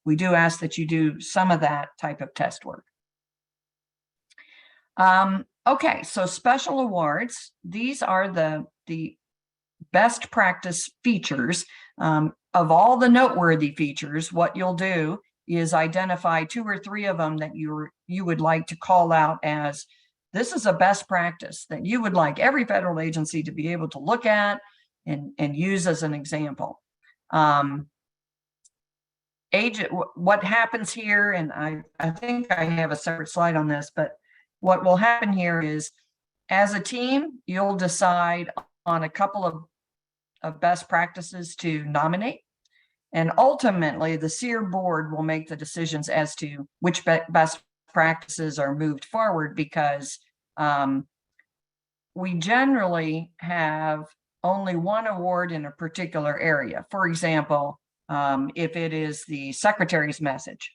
we do ask that you do some of that type of test work. Okay, so special awards. These are the best practice features. Of all the noteworthy features, what you'll do is identify 2 or 3 of them that you would like to call out as, this is a best practice that you would like every federal agency to be able to look at and use as an example. What happens here, and I think I have a separate slide on this, but what will happen here is, as a team, you'll decide on a couple of best practices to nominate. And ultimately, the CEAR board will make the decisions as to which best practices are moved forward, because we generally have only one award in a particular area. For example, if it is the secretary's message,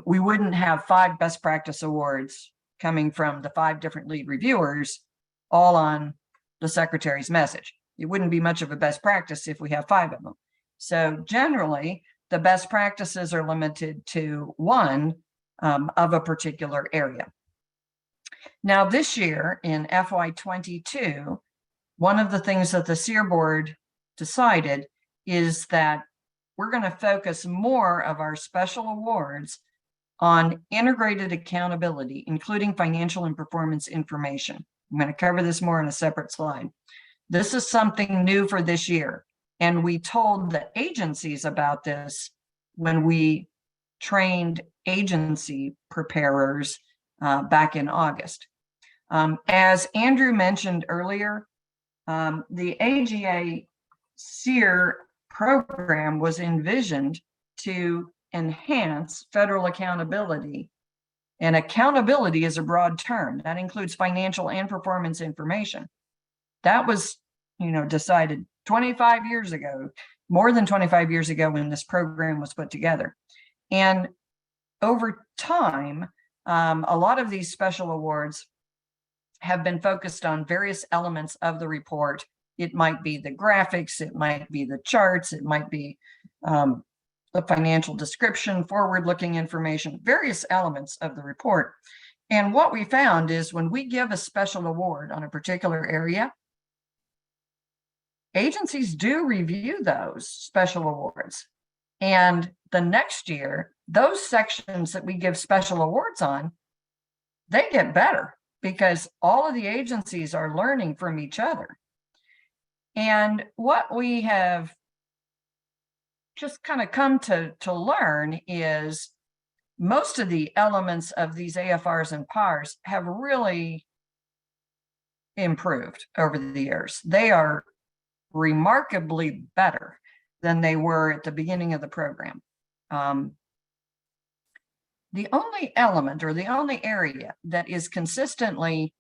we wouldn't have 5 best practice awards coming from the 5 different lead reviewers all on the secretary's message. It wouldn't be much of a best practice if we have 5 of them. So generally, the best practices are limited to 1 of a particular area. Now, this year in FY2022, one of the things that the CEAR board decided is that we're going to focus more of our special awards on integrated accountability, including financial and performance information. I'm going to cover this more in a separate slide. This is something new for this year, and we told the agencies about this when we trained agency preparers back in August. As Andrew mentioned earlier, the AGA CEAR program was envisioned to enhance federal accountability, and accountability is a broad term that includes financial and performance information. That was, decided 25 years ago, more than 25 years ago, when this program was put together. And over time, a lot of these special awards have been focused on various elements of the report. It might be the graphics, it might be the charts, it might be the financial description, forward-looking information, various elements of the report. And what we found is, when we give a special award on a particular area, agencies do review those special awards. And the next year, those sections that we give special awards on, they get better, because all of the agencies are learning from each other. And what we have just kind of come to learn is, most of the elements of these AFRs and PARs have really improved over the years. They are remarkably better. than they were at the beginning of the program. The only element or the only area that is consistently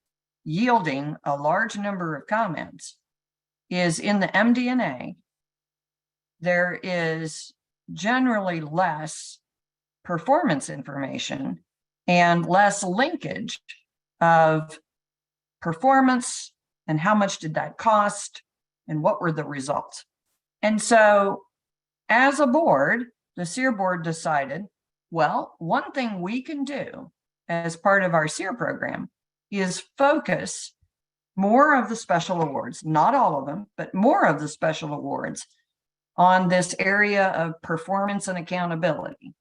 yielding a large number of comments is in the MD&A. There is generally less performance information and less linkage of performance and how much did that cost and what were the results. And so as a board, the CEAR board decided, well, one thing we can do as part of our CEAR program is focus more of the special awards, not all of them, but more of the special awards on this area of performance and accountability.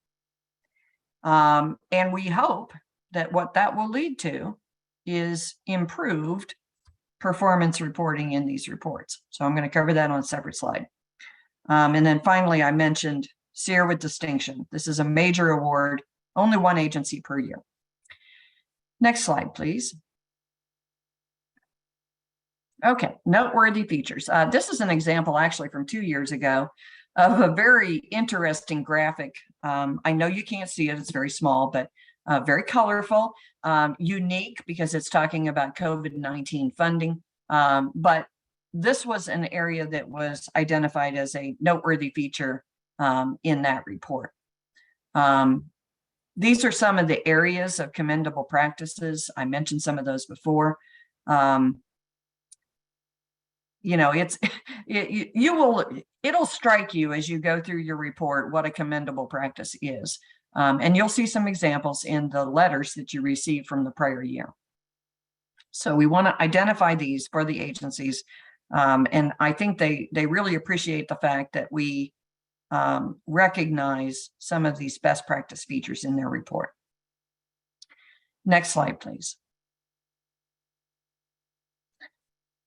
And we hope that what that will lead to is improved performance reporting in these reports. So I'm going to cover that on a separate slide. And then finally, I mentioned CEAR with distinction. This is a major award, only one agency per year. Next slide, please. Okay, noteworthy features. This is an example actually from 2 years ago of a very interesting graphic. I know you can't see it, it's very small, but very colorful, unique because it's talking about COVID-19 funding. But this was an area that was identified as a noteworthy feature in that report. These are some of the areas of commendable practices. I mentioned some of those before. You know, it'll strike you as you go through your report what a commendable practice is. And you'll see some examples in the letters that you received from the prior year. So we want to identify these for the agencies. And I think they really appreciate the fact that we recognize some of these best practice features in their report. Next slide, please.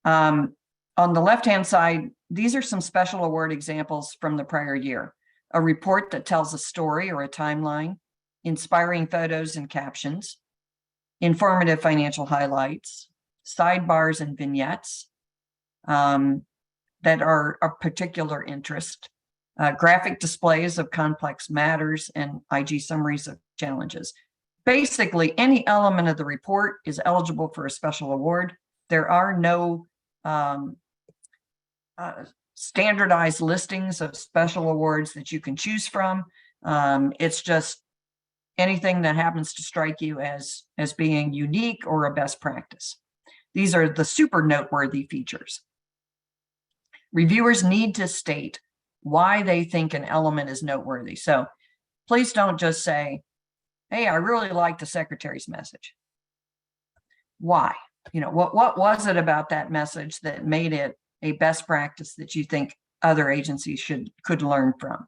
On the left-hand side, these are some special award examples from the prior year. A report that tells a story or a timeline, inspiring photos and captions, informative financial highlights, sidebars and vignettes that are of particular interest, graphic displays of complex matters, and IG summaries of challenges. Basically, any element of the report is eligible for a special award. There are no standardized listings of special awards that you can choose from. It's just anything that happens to strike you as being unique or a best practice. These are the super noteworthy features. Reviewers need to state why they think an element is noteworthy. So please don't just say, hey, I really like the secretary's message. Why? You know, what was it about that message that made it a best practice that you think other agencies could learn from?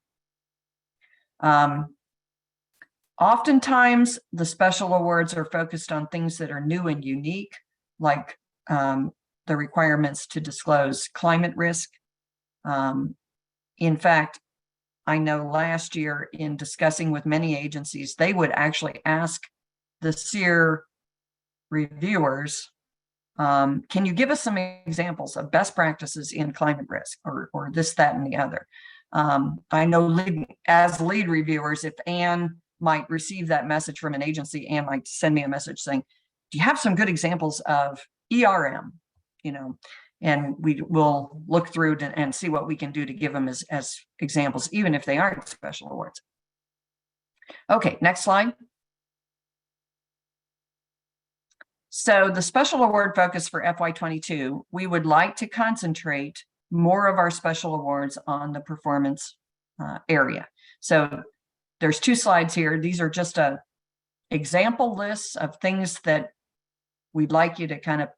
Oftentimes, the special awards are focused on things that are new and unique, like the requirements to disclose climate risk. In fact, I know last year in discussing with many agencies, they would actually ask the CEAR reviewers, can you give us some examples of best practices in climate risk or this, that, and the other? I know as lead reviewers, if Anne might receive that message from an agency, Anne might send me a message saying, do you have some good examples of ERM? You know, and we will look through and see what we can do to give them as examples, even if they aren't special awards. Okay, next slide. So the special award focus for FY22, we would like to concentrate more of our special awards on the performance area. So there's 2 slides here. These are just a example lists of things that we'd like you to kind of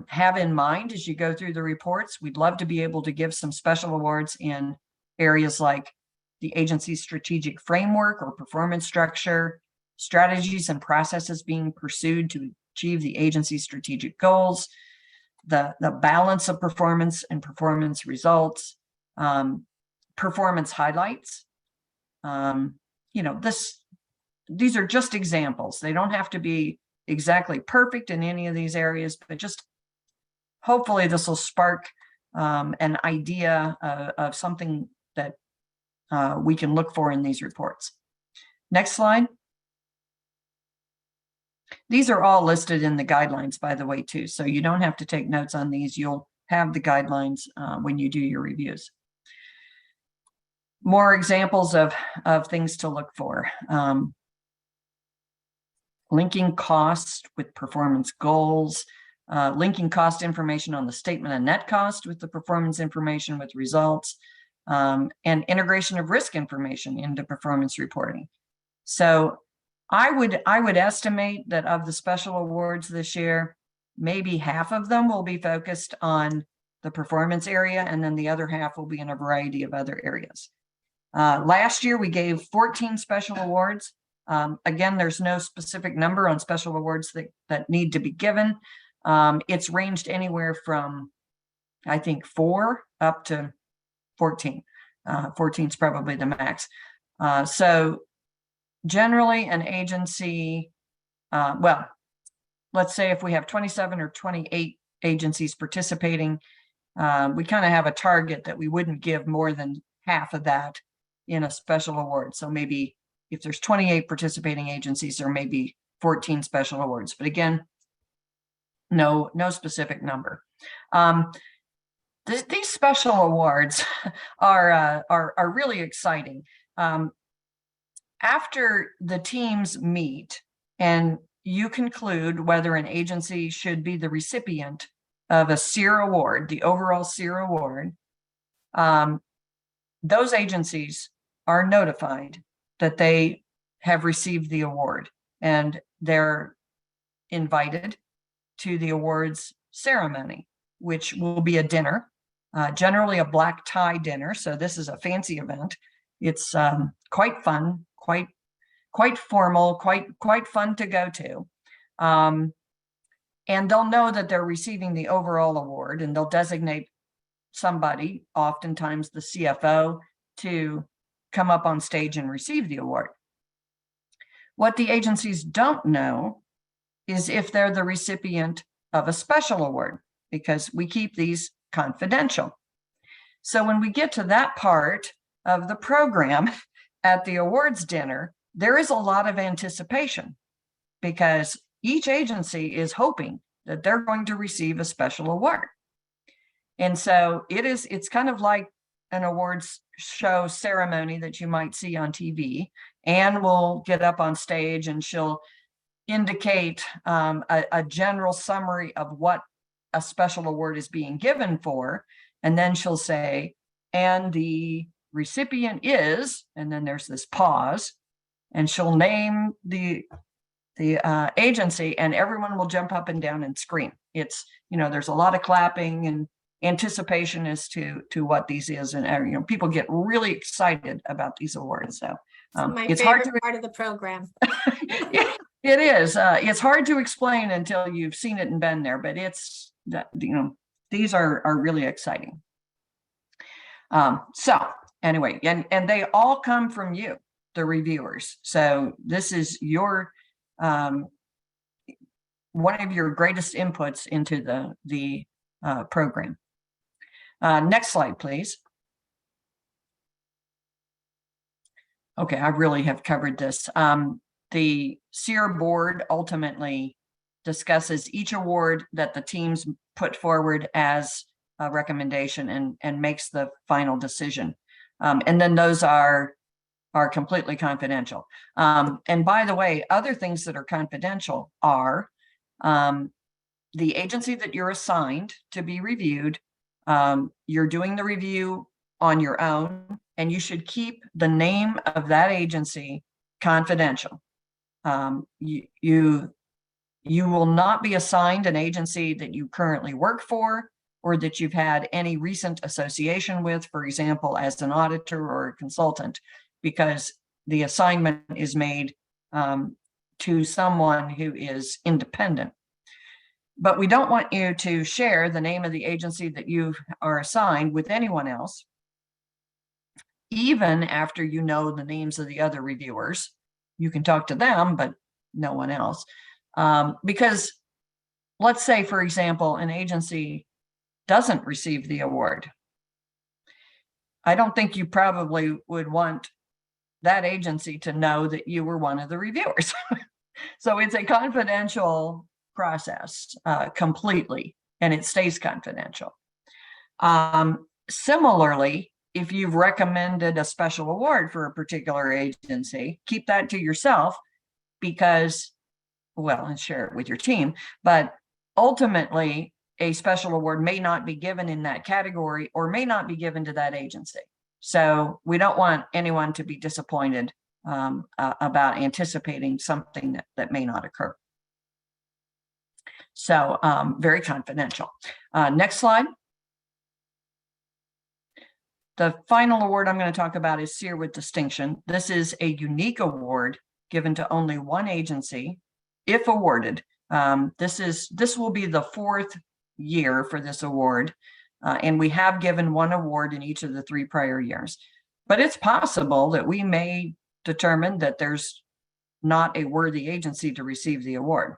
have in mind as you go through the reports. We'd love to be able to give some special awards in areas like the agency's strategic framework or performance structure, strategies and processes being pursued to achieve the agency's strategic goals, the balance of performance and performance results, performance highlights. You know, these are just examples. They don't have to be exactly perfect in any of these areas, but just hopefully this will spark an idea of something that we can look for in these reports. Next slide. These are all listed in the guidelines, by the way, too. So you don't have to take notes on these. You'll have the guidelines when you do your reviews. More examples of things to look for. Linking costs with performance goals, linking cost information on the statement of net cost with the performance information with results, and integration of risk information into performance reporting. So I would estimate that of the special awards this year, maybe half of them will be focused on the performance area, and then the other half will be in a variety of other areas. Last year, we gave 14 special awards. Again, there's no specific number on special awards that need to be given. It's ranged anywhere from, I think, 4 up to 14. 14 is probably the max. So generally an agency, well, let's say if we have 27 or 28 agencies participating, we kind of have a target that we wouldn't give more than half of that in a special award. So maybe if there's 28 participating agencies, there may be 14 special awards. But again, no specific number. These special awards are really exciting. After the teams meet and you conclude whether an agency should be the recipient of a CEAR award, the overall CEAR award, those agencies are notified that they have received the award, and they're invited to the awards ceremony, which will be a dinner, generally a black tie dinner. So this is a fancy event. It's quite fun, quite formal, quite fun to go to. And they'll know that they're receiving the overall award, and they'll designate somebody, oftentimes the CFO, to come up on stage and receive the award. What the agencies don't know is if they're the recipient of a special award, because we keep these confidential. So when we get to that part of the program at the awards dinner, there is a lot of anticipation, because each agency is hoping that they're going to receive a special award. And so it's kind of like an awards show ceremony that you might see on TV. Anne will get up on stage and she'll indicate a general summary of what a special award is being given for. And then she'll say, and the recipient is, and then there's this pause, and she'll name the agency, and everyone will jump up and down and scream. It's, there's a lot of clapping and anticipation as to what these is, and people get really excited about these awards. So it's hard to part of the program. It is. It's hard to explain until you've seen it and been there, but it's these are really exciting. So anyway, and they all come from you, the reviewers. So this is your one of your greatest inputs into the program. Next slide, please. Okay, I really have covered this. The CEAR board ultimately discusses each award that the teams put forward as a recommendation and makes the final decision. And then those are completely confidential. And by the way, other things that are confidential are the agency that you're assigned to be reviewed. You're doing the review on your own, and you should keep the name of that agency confidential. You will not be assigned an agency that you currently work for or that you've had any recent association with, for example, as an auditor or a consultant, because the assignment is made to someone who is independent. But we don't want you to share the name of the agency that you are assigned with anyone else, even after you know the names of the other reviewers. You can talk to them, but no one else. Because let's say, for example, an agency doesn't receive the award. I don't think you probably would want that agency to know that you were one of the reviewers. So it's a confidential process completely, and it stays confidential. Similarly, if you've recommended a special award for a particular agency, keep that to yourself because, well, and share it with your team, but ultimately a special award may not be given in that category or may not be given to that agency. So we don't want anyone to be disappointed about anticipating something that may not occur. So very confidential. Next slide. The final award I'm going to talk about is CEAR with Distinction. This is a unique award given to only one agency, if awarded. This will be the 4th year for this award, and we have given one award in each of the 3 prior years. But it's possible that we may determine that there's not a worthy agency to receive the award.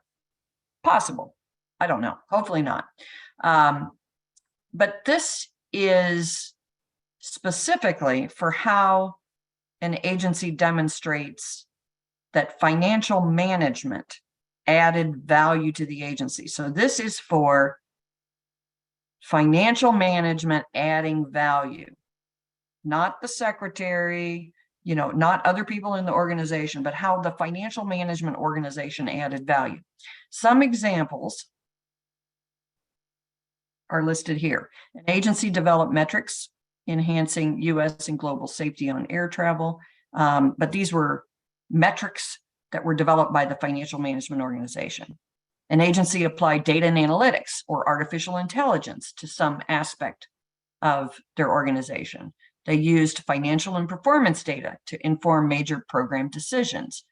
Possible. I don't know. Hopefully not. But this is specifically for how an agency demonstrates that financial management added value to the agency. So this is for financial management adding value, not the secretary, not other people in the organization, but how the financial management organization added value. Some examples are listed here. An agency developed metrics enhancing U.S. and global safety on air travel. But these were metrics that were developed by the financial management organization. An agency applied data and analytics or artificial intelligence to some aspect of their organization. They used financial and performance data to inform major program decisions.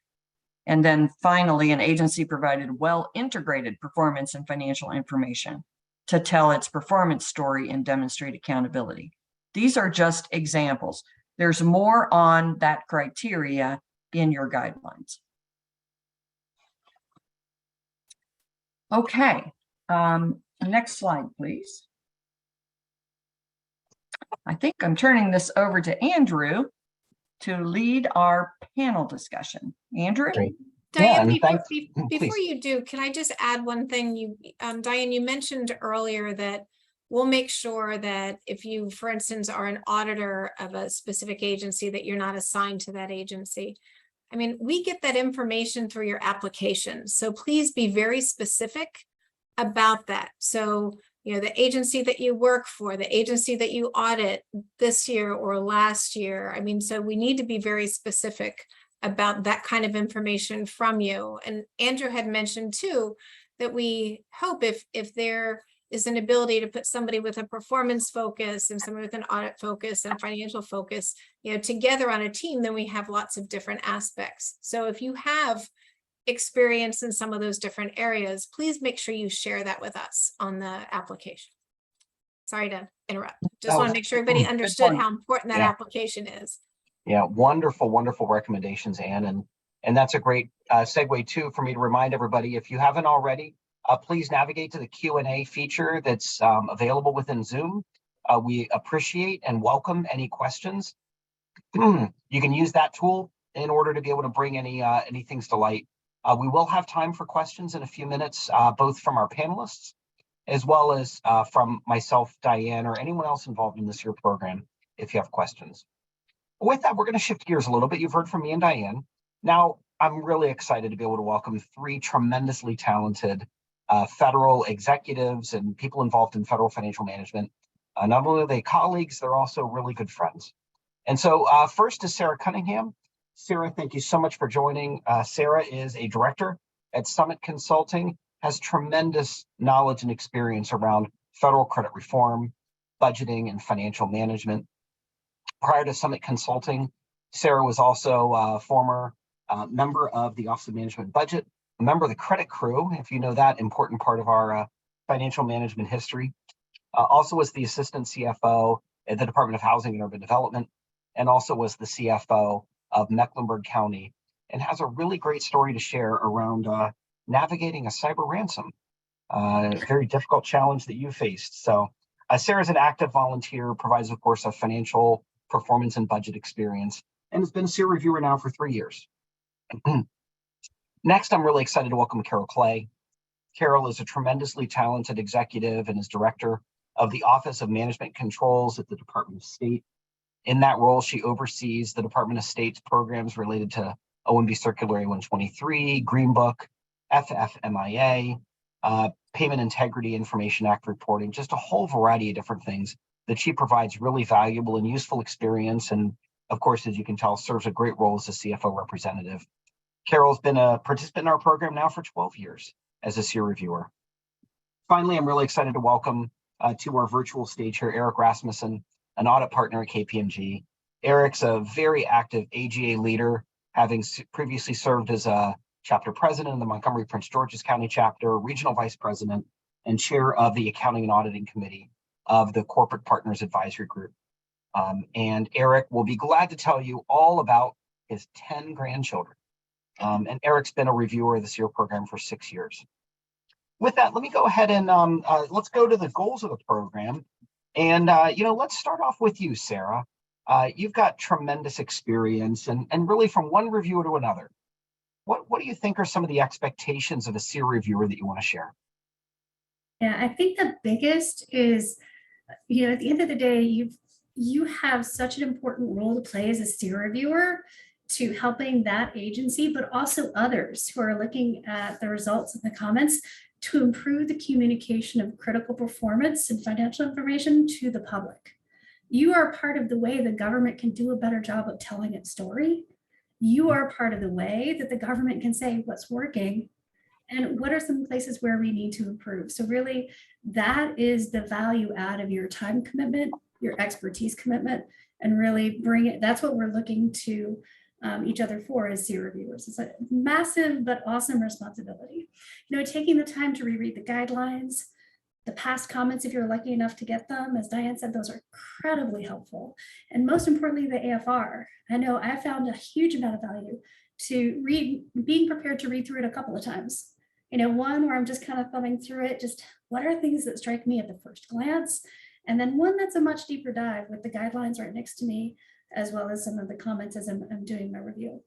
And then finally, an agency provided well-integrated performance and financial information to tell its performance story and demonstrate accountability. These are just examples. There's more on that criteria in your guidelines. Okay, next slide, please. I think I'm turning this over to Andrew to lead our panel discussion. Andrew? Great. Diane, Yeah, before you do, can I just add one thing? Diane, you mentioned earlier that we'll make sure that if you, for instance, are an auditor of a specific agency, that you're not assigned to that agency. I mean, we get that information through your application. So please be very specific about that. So, the agency that you work for, the agency that you audit this year or last year. I mean, so we need to be very specific about that kind of information from you. And Andrew had mentioned too, that we hope if there is an ability to put somebody with a performance focus and somebody with an audit focus and financial focus, together on a team, then we have lots of different aspects. So if you have experience in some of those different areas, please make sure you share that with us on the application. Sorry to interrupt. Just want to make sure everybody understood how important that application is. Yeah, wonderful, wonderful recommendations, Anne. And that's a great segue too for me to remind everybody, if you haven't already, please navigate to the Q&A feature that's available within Zoom. We appreciate and welcome any questions. You can use that tool in order to be able to bring any things to light. We will have time for questions in a few minutes, both from our panelists, as well as from myself, Diane, or anyone else involved in this year program, if you have questions. With that, we're going to shift gears a little bit. You've heard from me and Diane. Now, I'm really excited to be able to welcome 3 tremendously talented federal executives and people involved in federal financial management. Not only are they colleagues, they're also really good friends. And so first is Sarah Cunningham. Sarah, thank you so much for joining. Sarah is a director at Summit Consulting, has tremendous knowledge and experience around federal credit reform, budgeting, and financial management. Prior to Summit Consulting, Sarah was also a former member of the Office of Management Budget, a member of the credit crew, if you know that important part of our financial management history. Also was the assistant CFO at the Department of Housing and Urban Development, and also was the CFO of Mecklenburg County, and has a really great story to share around navigating a cyber ransom, very difficult challenge that you faced. So Sarah's an active volunteer, provides, of course, a financial performance and budget experience, and has been a CEAR reviewer now for 3 years. Next, I'm really excited to welcome Carol Clay. Carol is a tremendously talented executive and is director of the Office of Management Controls at the Department of State. In that role, she oversees the Department of State's programs related to OMB Circular A123, Green Book, FFMIA, Payment Integrity Information Act reporting, just a whole variety of different things that she provides really valuable and useful experience. And of course, as you can tell, serves a great role as a CFO representative. Carol's been a participant in our program now for 12 years as a CEAR reviewer. Finally, I'm really excited to welcome to our virtual stage here, Eric Rasmussen, an audit partner at KPMG. Eric's a very active AGA leader, having previously served as a chapter president of the Montgomery Prince George's County chapter, regional vice president, and chair of the accounting and auditing committee of the Corporate Partners Advisory Group. And Eric will be glad to tell you all about his 10 grandchildren. And Eric's been a reviewer of the CEAR program for 6 years. With that, let me go ahead and let's go to the goals of the program. And, let's start off with you, Sarah. You've got tremendous experience and really from one reviewer to another. What do you think are some of the expectations of a CEAR reviewer that you want to share? Yeah, I think the biggest is, at the end of the day, you have such an important role to play as a CEAR reviewer to helping that agency, but also others who are looking at the results and the comments to improve the communication of critical performance and financial information to the public. You are part of the way the government can do a better job of telling its story. You are part of the way that the government can say what's working and what are some places where we need to improve. So really, that is the value add of your time commitment, your expertise commitment, and really bring it. That's what we're looking to each other for as CEAR reviewers. It's a massive but awesome responsibility. Taking the time to reread the guidelines, the past comments, if you're lucky enough to get them, as Diane said, those are incredibly helpful. And most importantly, the AFR. I know I found a huge amount of value to being prepared to read through it a couple of times. One where I'm just kind of thumbing through it, just what are things that strike me at the first glance? And then one that's a much deeper dive with the guidelines right next to me, as well as some of the comments as I'm doing my review.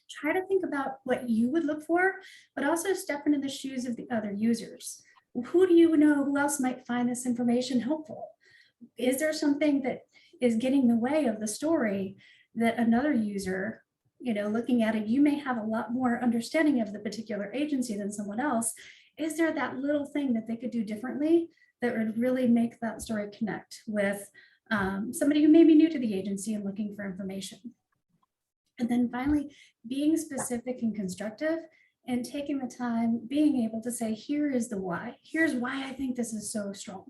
Try to think about what you would look for, but also step into the shoes of the other users. Who do you know who else might find this information helpful? Is there something that is getting in the way of the story that another user, looking at it, you may have a lot more understanding of the particular agency than someone else. Is there that little thing that they could do differently that would really make that story connect with somebody who may be new to the agency and looking for information? And then finally, being specific and constructive and taking the time, being able to say, here is the why. Here's why I think this is so strong.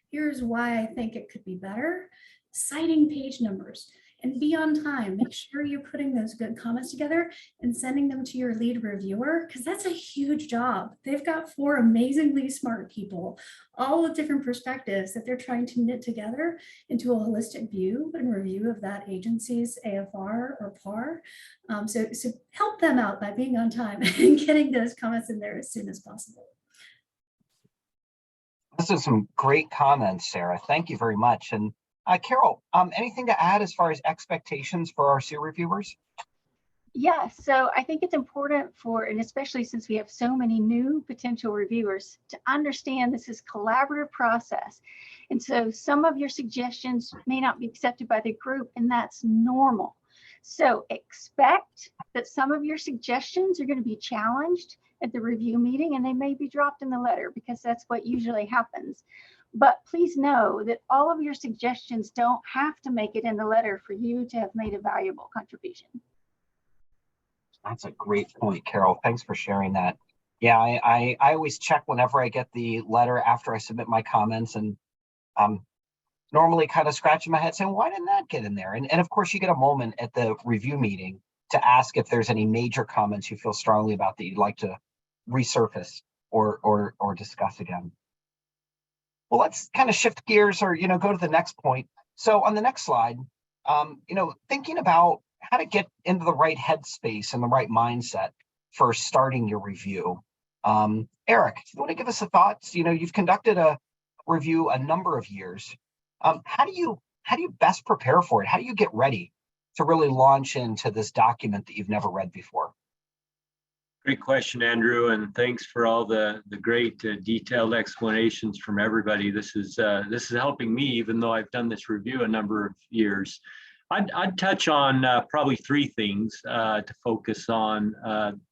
Here's why I think it could be better. Citing page numbers and be on time. Make sure you're putting those good comments together and sending them to your lead reviewer, because that's a huge job. They've got 4 amazingly smart people, all with different perspectives that they're trying to knit together into a holistic view and review of that agency's AFR or PAR. So help them out by being on time and getting those comments in there as soon as possible. This is some great comments, Sarah. Thank you very much. And Carol, anything to add as far as expectations for our CEAR reviewers? Yeah, so I think it's important and especially since we have so many new potential reviewers, to understand this is a collaborative process. And so some of your suggestions may not be accepted by the group, and that's normal. So expect that some of your suggestions are going to be challenged at the review meeting, and they may be dropped in the letter, because that's what usually happens. But please know that all of your suggestions don't have to make it in the letter for you to have made a valuable contribution. That's a great point, Carol. Thanks for sharing that. Yeah, I always check whenever I get the letter after I submit my comments, and normally kind of scratching my head saying, why didn't that get in there? And of course, you get a moment at the review meeting to ask if there's any major comments you feel strongly about that you'd like to resurface or discuss again. Well, let's kind of shift gears or, go to the next point. So on the next slide, thinking about how to get into the right headspace and the right mindset for starting your review. Eric, you want to give us a thoughts? You've conducted a review a number of years. How do you best prepare for it? How do you get ready to really launch into this document that you've never read before? Great question, Andrew, and thanks for all the great detailed explanations from everybody. This is helping me, even though I've done this review a number of years. I'd touch on probably three things to focus on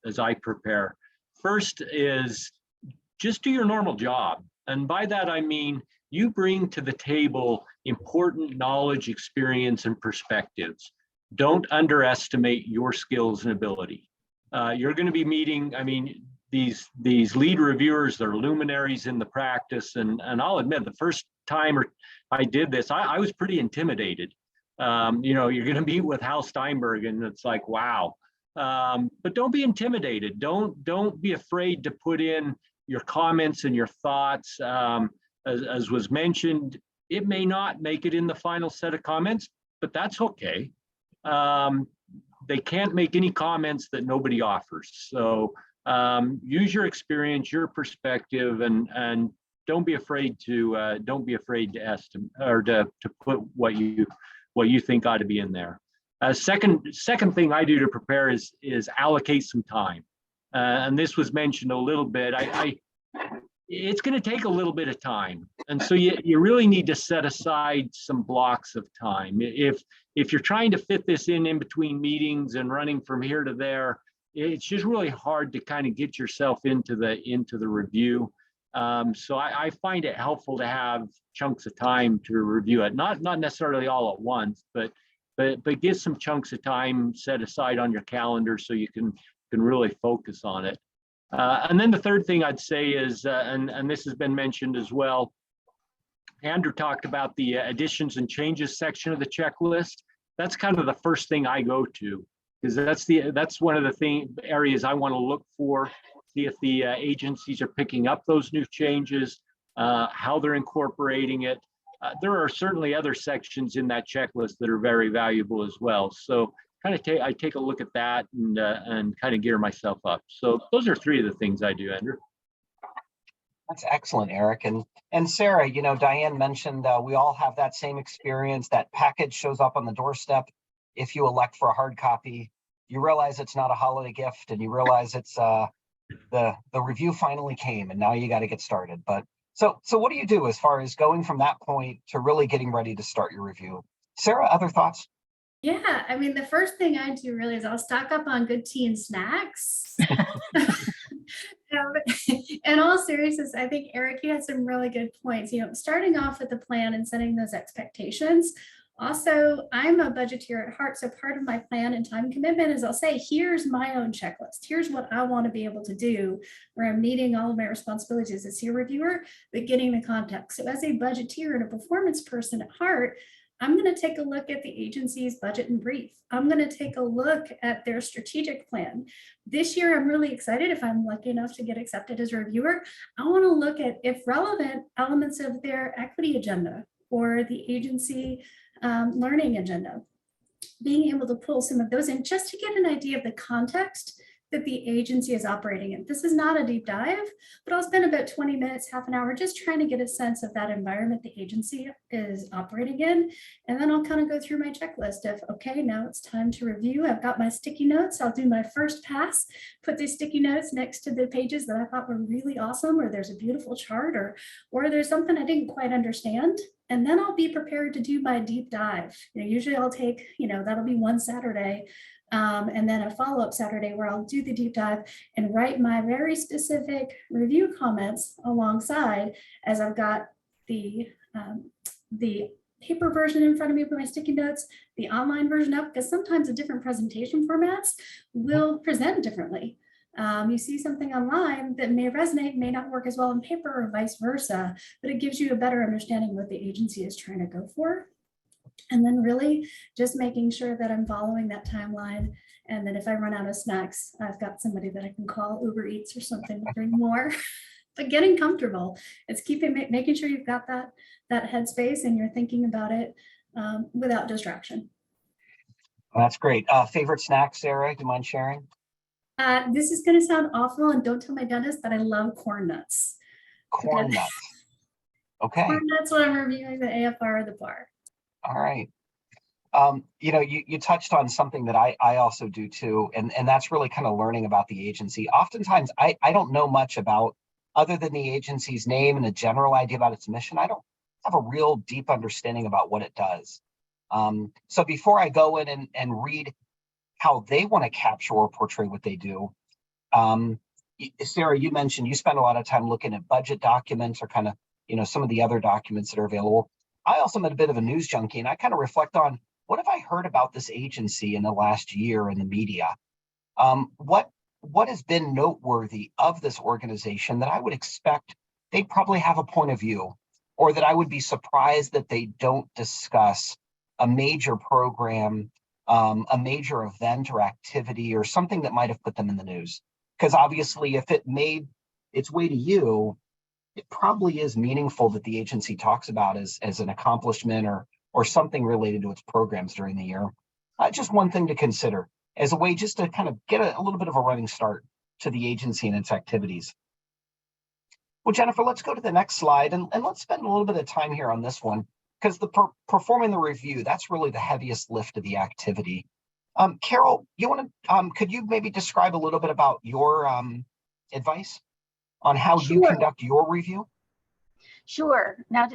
as I prepare. First is just do your normal job, and by that I mean you bring to the table important knowledge, experience, and perspectives. Don't underestimate your skills and ability. You're going to be meeting, I mean, these lead reviewers, they're luminaries in the practice. And I'll admit, the first time I did this, I was pretty intimidated. You know, you're going to meet with Hal Steinberg and it's like, wow. But don't be intimidated. Don't be afraid to put in your comments and your thoughts. As was mentioned, it may not make it in the final set of comments, but that's okay. They can't make any comments that nobody offers. So use your experience, your perspective, and don't be afraid to estimate or to put what you think ought to be in there. Second thing I do to prepare is allocate some time. And this was mentioned a little bit. It's going to take a little bit of time, and so you really need to set aside some blocks of time. If you're trying to fit this in between meetings and running from here to there, it's just really hard to kind of get yourself into the review. So I find it helpful to have chunks of time to review it, not necessarily all at once, but get some chunks of time set aside on your calendar so you can really focus on it. And then the third thing I'd say is, and this has been mentioned as well, Andrew talked about the additions and changes section of the checklist. That's kind of the first thing I go to, because that's one of the areas I want to look for, see if the agencies are picking up those new changes, how they're incorporating it. There are certainly other sections in that checklist that are very valuable as well. So I take a look at that and kind of gear myself up. So those are three of the things I do, Andrew. That's excellent, Eric. And Sarah, you know, Diane mentioned we all have that same experience. That package shows up on the doorstep. If you elect for a hard copy, you realize it's not a holiday gift, and you realize it's the review finally came, and now you got to get started. But so what do you do as far as going from that point to really getting ready to start your review? Sarah, other thoughts? Yeah, I mean, the first thing I do really is I'll stock up on good tea and snacks. In all seriousness, I think Eric, you had some really good points. You know, starting off with the plan and setting those expectations. Also, I'm a budgeteer at heart, so part of my plan and time commitment is I'll say, here's my own checklist. Here's what I want to be able to do where I'm meeting all of my responsibilities as a CEAR reviewer, but getting the context. So as a budgeteer and a performance person at heart, I'm going to take a look at the agency's budget and brief. I'm going to take a look at their strategic plan. This year, I'm really excited if I'm lucky enough to get accepted as a reviewer. I want to look at, if relevant, elements of their equity agenda or the agency learning agenda. Being able to pull some of those in just to get an idea of the context that the agency is operating in. This is not a deep dive, but I'll spend about 20 minutes, half an hour, just trying to get a sense of that environment the agency is operating in. And then I'll kind of go through my checklist of, okay, now it's time to review. I've got my sticky notes. I'll do my first pass, put these sticky notes next to the pages that I thought were really awesome, or there's a beautiful chart, or there's something I didn't quite understand. And then I'll be prepared to do my deep dive. You know, usually I'll take, that'll be one Saturday. And then a follow-up Saturday where I'll do the deep dive and write my very specific review comments alongside as I've got the paper version in front of me with my sticky notes, the online version up, because sometimes the different presentation formats will present differently. You see something online that may resonate, may not work as well in paper or vice versa, but it gives you a better understanding of what the agency is trying to go for. And then really just making sure that I'm following that timeline. And then if I run out of snacks, I've got somebody that I can call, Uber Eats or something to bring more. But getting comfortable, it's making sure you've got that headspace and you're thinking about it without distraction. Well, that's great. Favorite snack, Sarah, do you mind sharing? This is going to sound awful, and don't tell my dentist, but I love corn nuts. Corn nuts. Okay, That's what I'm reviewing, the AFR or the bar. all right. You know, you touched on something that I also do too, and that's really kind of learning about the agency. Oftentimes, I don't know much about, other than the agency's name and a general idea about its mission. I don't have a real deep understanding about what it does. So before I go in and read how they want to capture or portray what they do, Sarah, you mentioned you spend a lot of time looking at budget documents or kind of, you know, some of the other documents that are available. I also am a bit of a news junkie, and I kind of reflect on, what have I heard about this agency in the last year in the media? What has been noteworthy of this organization that I would expect they'd probably have a point of view, or that I would be surprised that they don't discuss a major program, a major event or activity, or something that might have put them in the news? Because obviously, if it made its way to you, it probably is meaningful that the agency talks about as an accomplishment or something related to its programs during the year. Just one thing to consider as a way just to kind of get a little bit of a running start to the agency and its activities. Well, Jennifer, let's go to the next slide, and let's spend a little bit of time here on this one, because the performing the review, that's really the heaviest lift of the activity. Carol, you want to, could you maybe describe a little bit about your advice on how you Sure. conduct your review? Sure. Now,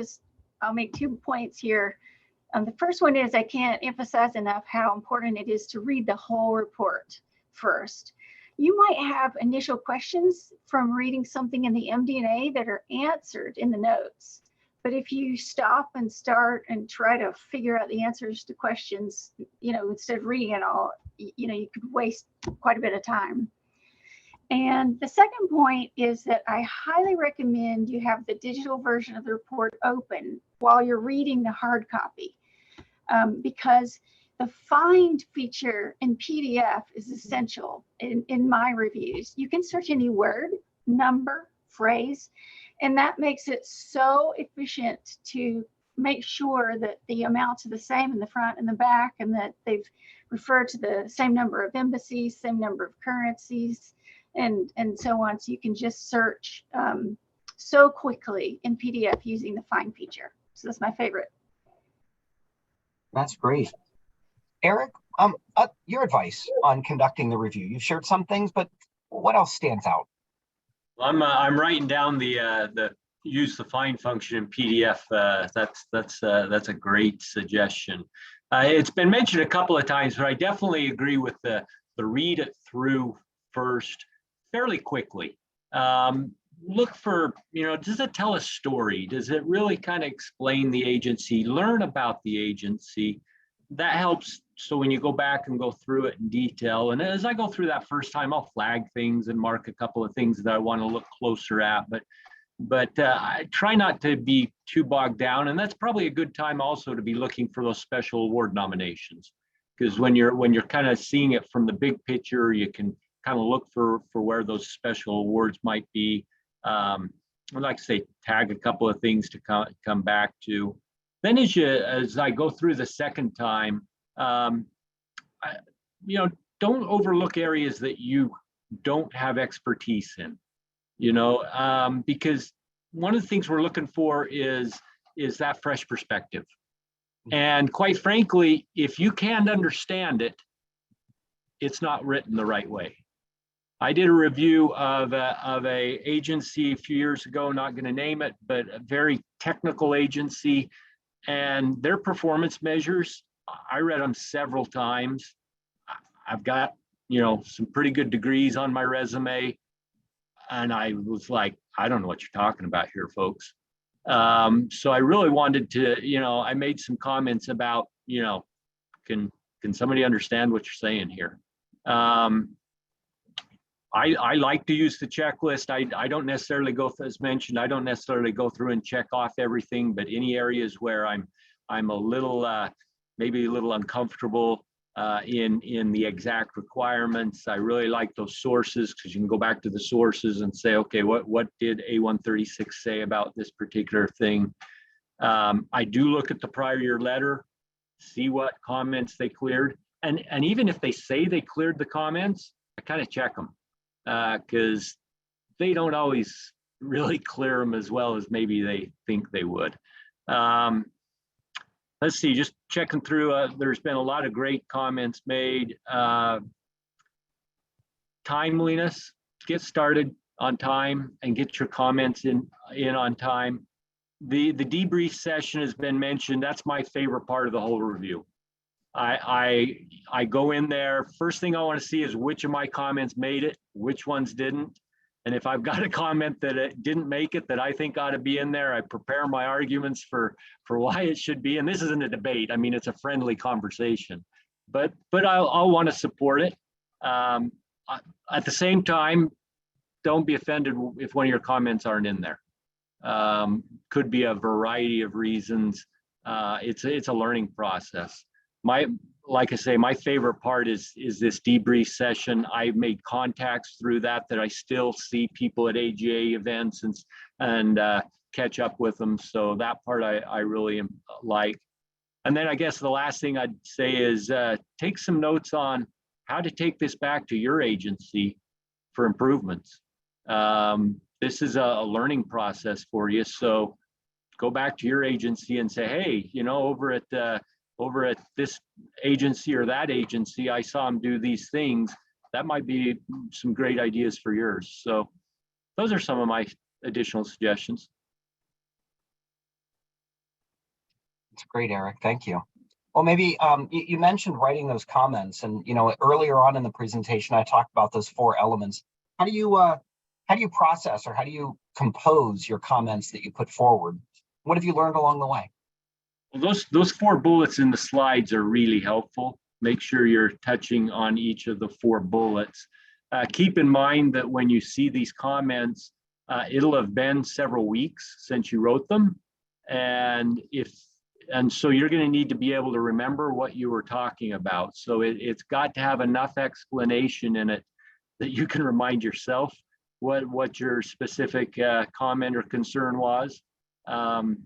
I'll make 2 points here. The first one is, I can't emphasize enough how important it is to read the whole report first. You might have initial questions from reading something in the MD&A that are answered in the notes. But if you stop and start and try to figure out the answers to questions, you know, instead of reading it all, you know, you could waste quite a bit of time. And the second point is that I highly recommend you have the digital version of the report open while you're reading the hard copy, because the find feature in PDF is essential in my reviews. You can search any word, number, phrase, and that makes it so efficient to make sure that the amounts are the same in the front and the back, and that they've referred to the same number of embassies, same number of currencies, and so on. So you can just search so quickly in PDF using the find feature. So that's my favorite. That's great. Eric, your advice on conducting the review. You've shared some things, but what else stands out? I'm writing down the use the find function in PDF. That's a great suggestion. It's been mentioned a couple of times, but I definitely agree with the read it through first fairly quickly. Look for, you know, does it tell a story? Does it really kind of explain the agency? Learn about the agency. That helps. So when you go back and go through it in detail, and as I go through that first time, I'll flag things and mark a couple of things that I want to look closer at. But I try not to be too bogged down, and that's probably a good time also to be looking for those special award nominations, because when you're kind of seeing it from the big picture, you can kind of look for where those special awards might be. I'd like to say tag a couple of things to come back to. Then as I go through the second time, you know, don't overlook areas that you don't have expertise in, you know, because one of the things we're looking for is that fresh perspective. And quite frankly, if you can't understand it, it's not written the right way. I did a review of a agency a few years ago, not going to name it, but a very technical agency, and their performance measures, I read them several times. I've got, you know, some pretty good degrees on my resume, and I was like, I don't know what you're talking about here, folks. So I really wanted to, you know, I made some comments about, you know, can somebody understand what you're saying here? I like to use the checklist. I don't necessarily go, as mentioned, I don't necessarily go through and check off everything, but any areas where I'm a little, maybe a little uncomfortable in the exact requirements, I really like those sources, because you can go back to the sources and say, okay, what did A136 say about this particular thing? I do look at the prior year letter, see what comments they cleared. And even if they say they cleared the comments, I kind of check them, because they don't always really clear them as well as maybe they think they would. Let's see, just checking through, there's been a lot of great comments made. Timeliness, get started on time and get your comments in on time. The debrief session has been mentioned. That's my favorite part of the whole review. I go in there, first thing I want to see is which of my comments made it, which ones didn't. And if I've got a comment that it didn't make it, that I think ought to be in there, I prepare my arguments for why it should be. And this isn't a debate. I mean, it's a friendly conversation, but I'll want to support it. At the same time, don't be offended if one of your comments aren't in there. Could be a variety of reasons. It's a learning process. Like I say, my favorite part is this debrief session. I've made contacts through that I still see people at AGA events and catch up with them. So that part I really like. And then I guess the last thing I'd say is take some notes on how to take this back to your agency for improvements. This is a learning process for you. So go back to your agency and say, hey, you know, over at this agency or that agency, I saw them do these things. That might be some great ideas for yours. So those are some of my additional suggestions. That's great, Eric. Thank you. Well, maybe you mentioned writing those comments, and you know, earlier on in the presentation, I talked about those 4 elements. How do you process or how do you compose your comments that you put forward? What have you learned along the way? Well, those 4 bullets in the slides are really helpful. Make sure you're touching on each of the 4 bullets. Keep in mind that when you see these comments, it'll have been several weeks since you wrote them, and so you're going to need to be able to remember what you were talking about. So it's got to have enough explanation in it that you can remind yourself what your specific comment or concern was. And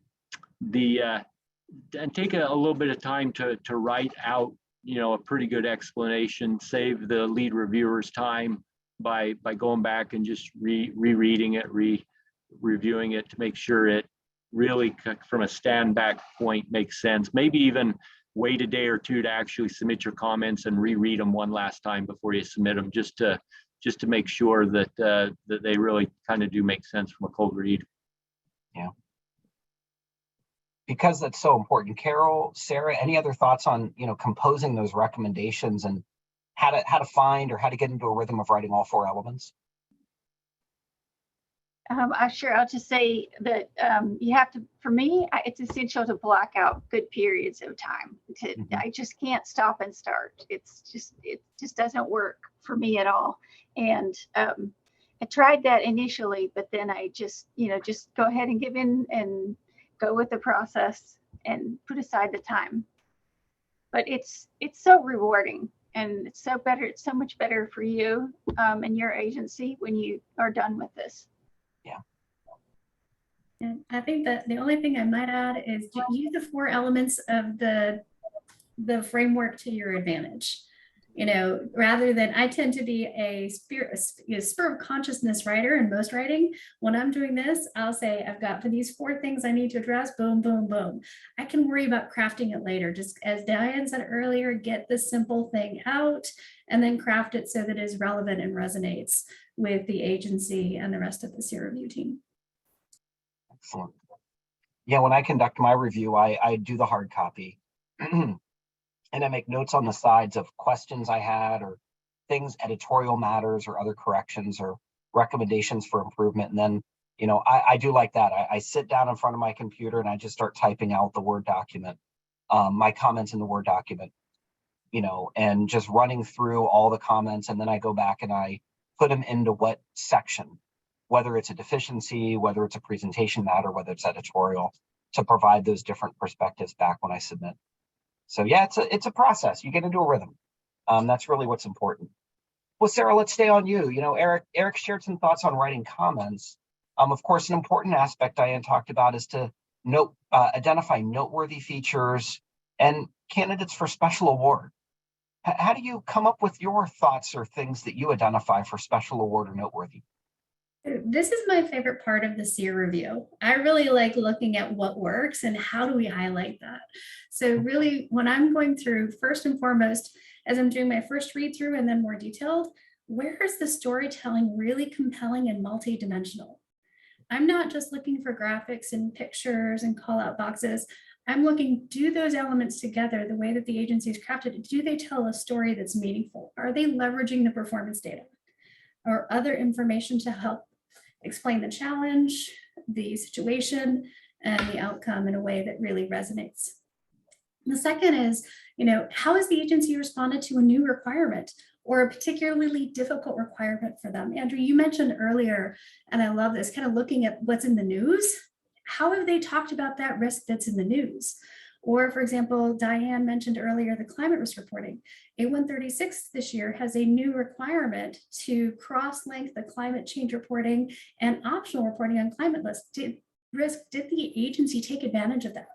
take a little bit of time to write out, you know, a pretty good explanation. Save the lead reviewer's time by going back and just rereading it, reviewing it to make sure it really, from a stand back point, makes sense. Maybe even wait a day or 2 to actually submit your comments and reread them one last time before you submit them, just to make sure that that they really kind of do make sense from a cold read. Yeah. Because that's so important. Carol, Sarah, any other thoughts on, you know, composing those recommendations and how to find or how to get into a rhythm of writing all 4 elements? Sure. I'll just say that you have to, for me, it's essential to block out good periods of time. I just can't stop and start. It just doesn't work for me at all. And I tried that initially, but then I just go ahead and give in and go with the process and put aside the time. But it's so rewarding, and it's so much better for you and your agency when you are done with this. Yeah. And I think that the only thing I might add is to use the 4 elements of the framework to your advantage. You know, rather than, I tend to be a spur of consciousness writer in most writing. When I'm doing this, I'll say, I've got for these 4 things I need to address, boom, boom, boom. I can worry about crafting it later. Just as Diane said earlier, get the simple thing out and then craft it so that it is relevant and resonates with the agency and the rest of the CEAR review team. Excellent. Yeah, when I conduct my review, I do the hard copy. And I make notes on the sides of questions I had or things, editorial matters or other corrections or recommendations for improvement. And then, you know, I do like that. I sit down in front of my computer and I just start typing out the Word document, my comments in the Word document, you know, and just running through all the comments. And then I go back and I put them into what section, whether it's a deficiency, whether it's a presentation matter, whether it's editorial, to provide those different perspectives back when I submit. So yeah, it's a process. You get into a rhythm. That's really what's important. Well, Sarah, let's stay on you. You know, Eric shared some thoughts on writing comments. Of course, an important aspect Diane talked about is to identify noteworthy features and candidates for special award. How do you come up with your thoughts or things that you identify for special award or noteworthy? This is my favorite part of the CEAR review. I really like looking at what works and how do we highlight that. So really, when I'm going through, first and foremost, as I'm doing my first read through and then more detailed, where is the storytelling really compelling and multidimensional? I'm not just looking for graphics and pictures and call out boxes. I'm looking, do those elements together the way that the agency is crafted? Do they tell a story that's meaningful? Are they leveraging the performance data or other information to help explain the challenge, the situation, and the outcome in a way that really resonates? And the second is, how has the agency responded to a new requirement or a particularly difficult requirement for them? Andrew, you mentioned earlier, and I love this, kind of looking at what's in the news. How have they talked about that risk that's in the news? Or, for example, Diane mentioned earlier the climate risk reporting. A136 this year has a new requirement to cross-link the climate change reporting and optional reporting on climate risk. Did the agency take advantage of that?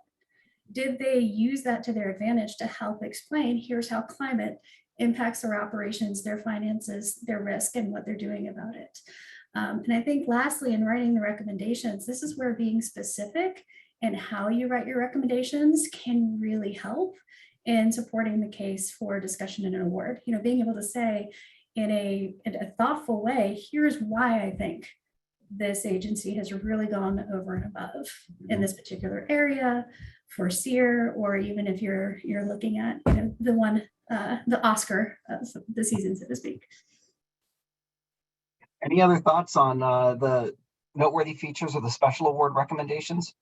Did they use that to their advantage to help explain, here's how climate impacts their operations, their finances, their risk, and what they're doing about it? And I think lastly, in writing the recommendations, this is where being specific and how you write your recommendations can really help in supporting the case for discussion and an award. Being able to say in a thoughtful way, here's why I think this agency has really gone over and above in this particular area for CEAR, or even if you're looking at the Oscar of the season, so to speak. Any other thoughts on the noteworthy features of the special award recommendations?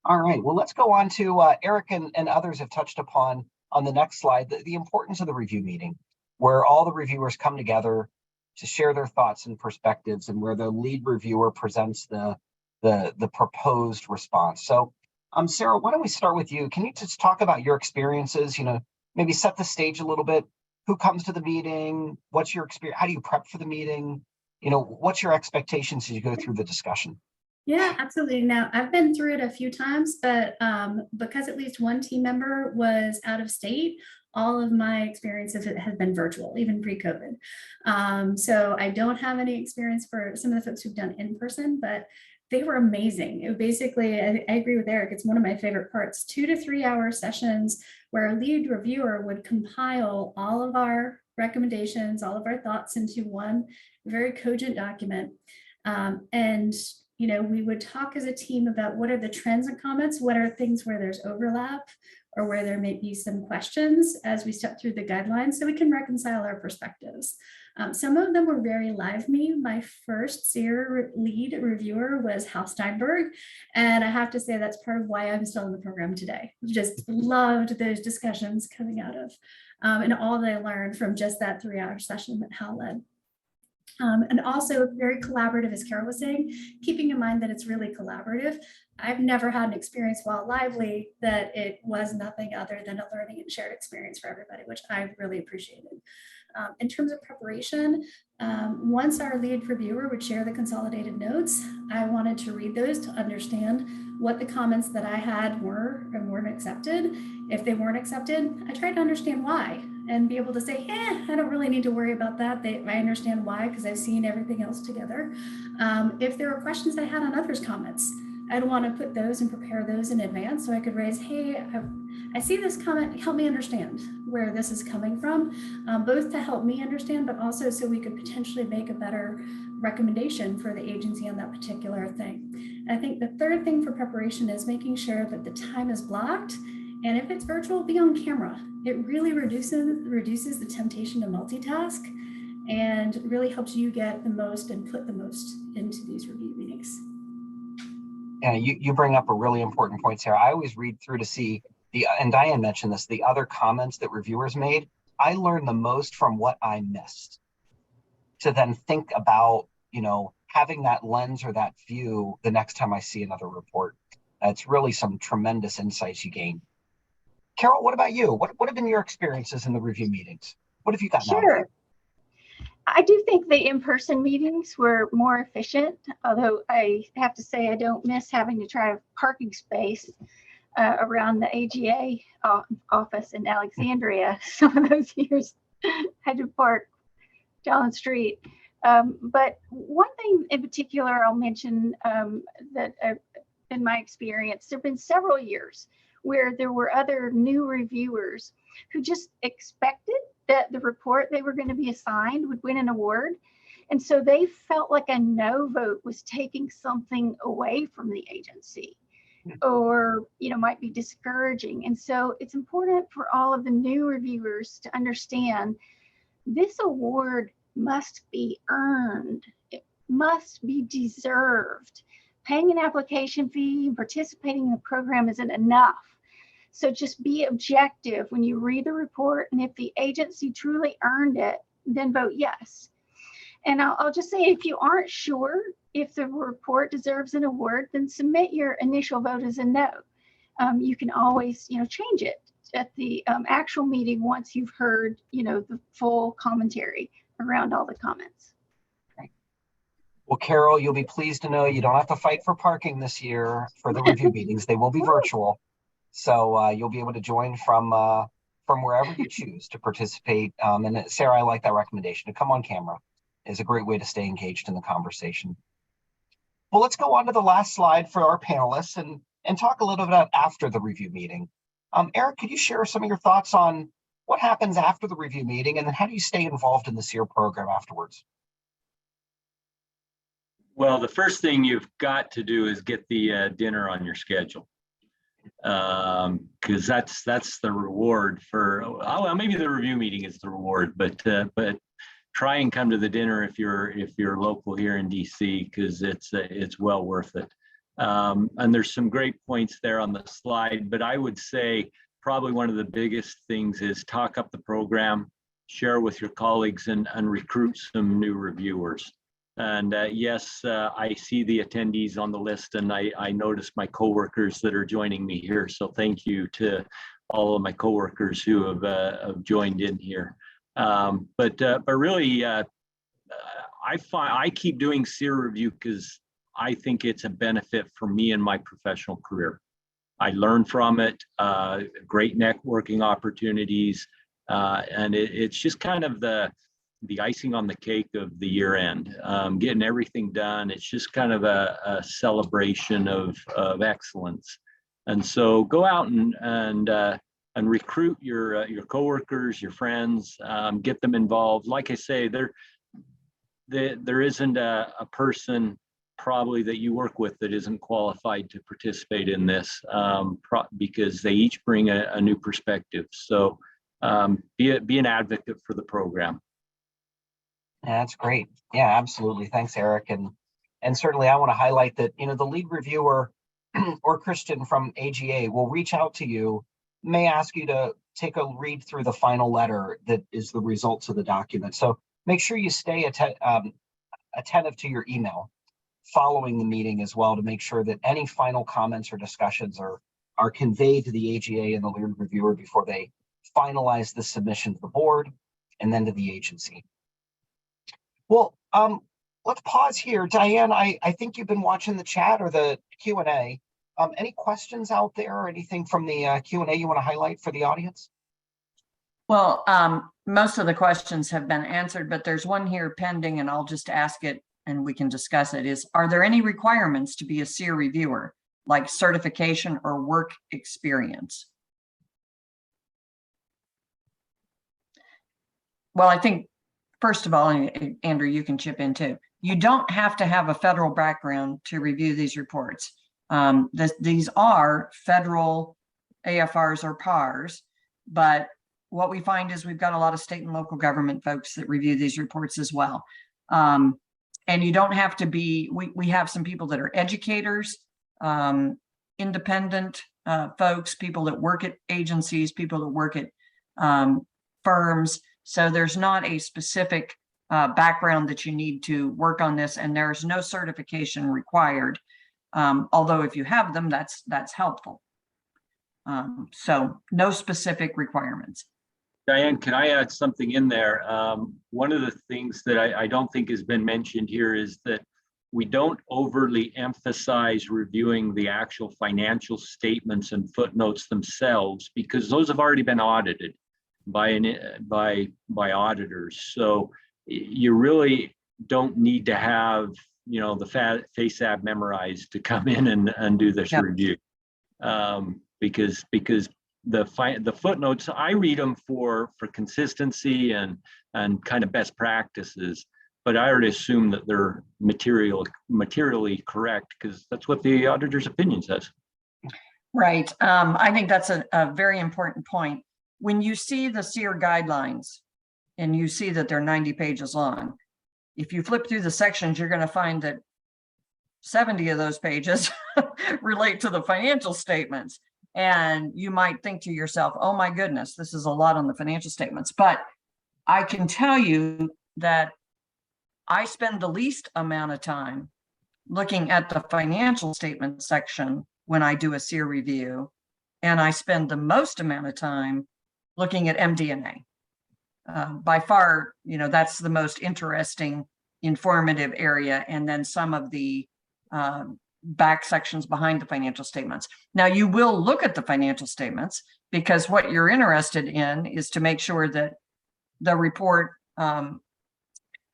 All right, well, let's go on to Eric and others have touched upon on the next slide, the importance of the review meeting, where all the reviewers come together to share their thoughts and perspectives, and where the lead reviewer presents the proposed response. So Sarah, why don't we start with you? Can you just talk about your experiences, maybe set the stage a little bit? Who comes to the meeting? What's your experience? How do you prep for the meeting? What's your expectations as you go through the discussion? Yeah, absolutely. Now, I've been through it a few times, but because at least one team member was out of state, all of my experiences have been virtual, even pre-COVID. So I don't have any experience for some of the folks who've done in person, but they were amazing. It basically, I agree with Eric, it's one of my favorite parts, 2 to 3 hour sessions where a lead reviewer would compile all of our recommendations, all of our thoughts into one very cogent document. And we would talk as a team about what are the trends and comments, what are things where there's overlap or where there may be some questions as we step through the guidelines so we can reconcile our perspectives. Some of them were very live me. My first CEAR lead reviewer was Hal Steinberg, and I have to say that's part of why I'm still in the program today. Just loved those discussions coming out of and all that I learned from just that 3 hour session that Hal led. And also very collaborative, as Carol was saying, keeping in mind that it's really collaborative. I've never had an experience while lively that it was nothing other than a learning and shared experience for everybody, which I really appreciated. In terms of preparation, once our lead reviewer would share the consolidated notes, I wanted to read those to understand what the comments that I had were and weren't accepted. If they weren't accepted, I tried to understand why and be able to say, I don't really need to worry about that. I understand why, because I've seen everything else together. If there were questions I had on others' comments, I'd want to put those and prepare those in advance so I could raise, hey, I see this comment, help me understand where this is coming from, both to help me understand, but also so we could potentially make a better recommendation for the agency on that particular thing. I think the third thing for preparation is making sure that the time is blocked. And if it's virtual, be on camera. It really reduces the temptation to multitask and really helps you get the most and put the most into these review meetings. Yeah, you bring up a really important point, Sarah. I always read through to see and Diane mentioned this, the other comments that reviewers made. I learned the most from what I missed to then think about, having that lens or that view the next time I see another report. It's really some tremendous insights you gain. Carol, what about you? What have been your experiences in the review meetings? What have you gotten out of it? I do think the in-person meetings were more efficient, although I have to say I don't miss having to try a parking space around the AGA office in Alexandria some of those years. had to park down the street. But one thing in particular I'll mention that in my experience, there have been several years where there were other new reviewers who just expected that the report they were going to be assigned would win an award. And so they felt like a no vote was taking something away from the agency, or might be discouraging. And so it's important for all of the new reviewers to understand this award must be earned. It must be deserved. Paying an application fee and participating in the program isn't enough. So just be objective when you read the report, and if the agency truly earned it, then vote yes. And I'll just say, if you aren't sure if the report deserves an award, then submit your initial vote as a no. You can always, change it at the actual meeting once you've heard, the full commentary around all the comments. Well, Carol, you'll be pleased to know you don't have to fight for parking this year for the review meetings. They will be virtual. So you'll be able to join from wherever you choose to participate. And Sarah, I like that recommendation. To come on camera is a great way to stay engaged in the conversation. Well, let's go on to the last slide for our panelists and talk a little bit about after the review meeting. Eric, could you share some of your thoughts on what happens after the review meeting, and then how do you stay involved in the CEAR program afterwards? Well, the first thing you've got to do is get the dinner on your schedule, because that's the reward for. Well, maybe the review meeting is the reward, but try and come to the dinner if you're local here in DC, because it's well worth it. And there's some great points there on the slide, but I would say probably one of the biggest things is talk up the program, share with your colleagues, and recruit some new reviewers. And yes, I see the attendees on the list, and I noticed my coworkers that are joining me here. So thank you to all of my coworkers who have joined in here. But really, I keep doing CEAR review because I think it's a benefit for me in my professional career. I learn from it, great networking opportunities, and it's just kind of the icing on the cake of the year end, getting everything done. It's just kind of a celebration of excellence. And so go out and recruit your coworkers, your friends, get them involved. Like I say, there isn't a person probably that you work with that isn't qualified to participate in this, because they each bring a new perspective. So be an advocate for the program. Yeah, that's great. Yeah, absolutely. Thanks, Eric. And certainly I want to highlight that, the lead reviewer or Christian from AGA will reach out to you, may ask you to take a read through the final letter that is the results of the document. So make sure you stay attentive to your email following the meeting as well, to make sure that any final comments or discussions are conveyed to the AGA and the lead reviewer before they finalize the submission to the board and then to the agency. Well, let's pause here. Diane, I think you've been watching the chat or the Q&A. Any questions out there or anything from the Q&A you want to highlight for the audience? Well, most of the questions have been answered, but there's one here pending, and I'll just ask it and we can discuss it. Are there any requirements to be a CEAR reviewer, like certification or work experience? Well, I think, first of all, and Andrew, you can chip in too, you don't have to have a federal background to review these reports. These are federal AFRs or PARs, but what we find is we've got a lot of state and local government folks that review these reports as well. And you don't have to be, we have some people that are educators, independent folks, people that work at agencies, people that work at firms. So there's not a specific background that you need to work on this, and there's no certification required. Although if you have them, that's helpful. So no specific requirements. Diane, can I add something in there? One of the things that I don't think has been mentioned here is that we don't overly emphasize reviewing the actual financial statements and footnotes themselves, because those have already been audited. by auditors. So you really don't need to have, you know, the FASAB memorized to come in and do this Yep. review, because the footnotes, I read them for consistency and kind of best practices, but I already assume that they're materially correct because that's what the auditor's opinion says. Right. I think that's a very important point. When you see the CEAR guidelines and you see that they're 90 pages long, if you flip through the sections, you're going to find that 70 of those pages relate to the financial statements. And you might think to yourself, oh my goodness, this is a lot on the financial statements. But I can tell you that I spend the least amount of time looking at the financial statement section when I do a CEAR review, and I spend the most amount of time looking at MD&A. By far, you know, that's the most interesting, informative area, and then some of the back sections behind the financial statements. Now, you will look at the financial statements because what you're interested in is to make sure that the report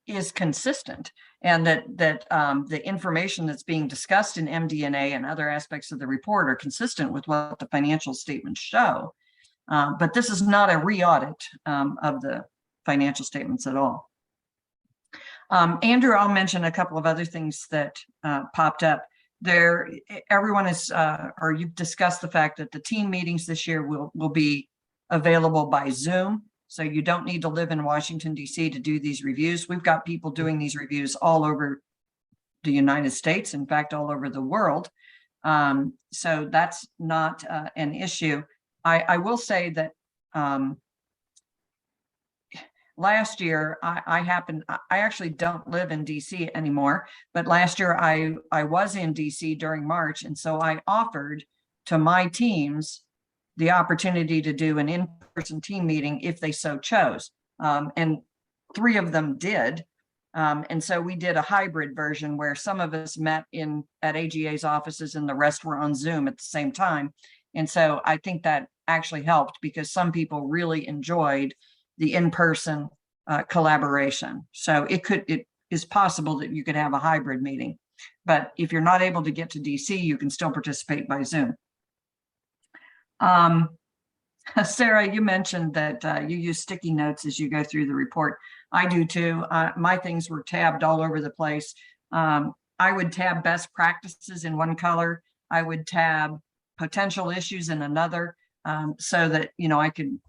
is consistent and that the information that's being discussed in MD&A and other aspects of the report are consistent with what the financial statements show. But this is not a re-audit of the financial statements at all. Andrew, I'll mention a couple of other things that popped up there. Everyone is, or you've discussed the fact that the team meetings this year will be available by Zoom. So you don't need to live in Washington, D.C. to do these reviews. We've got people doing these reviews all over the United States, in fact, all over the world. So that's not an issue. I will say that last year, I actually don't live in DC anymore, but last year I was in DC during March. And so I offered to my teams the opportunity to do an in-person team meeting if they so chose. And 3 of them did. And so we did a hybrid version where some of us met at AGA's offices and the rest were on Zoom at the same time. And so I think that actually helped because some people really enjoyed the in-person collaboration. So it is possible that you could have a hybrid meeting, but if you're not able to get to DC, you can still participate by Zoom. Sarah, you mentioned that you use sticky notes as you go through the report. I do too. My things were tabbed all over the place. I would tab best practices in one color. I would tab potential issues in another, so that, you know, I could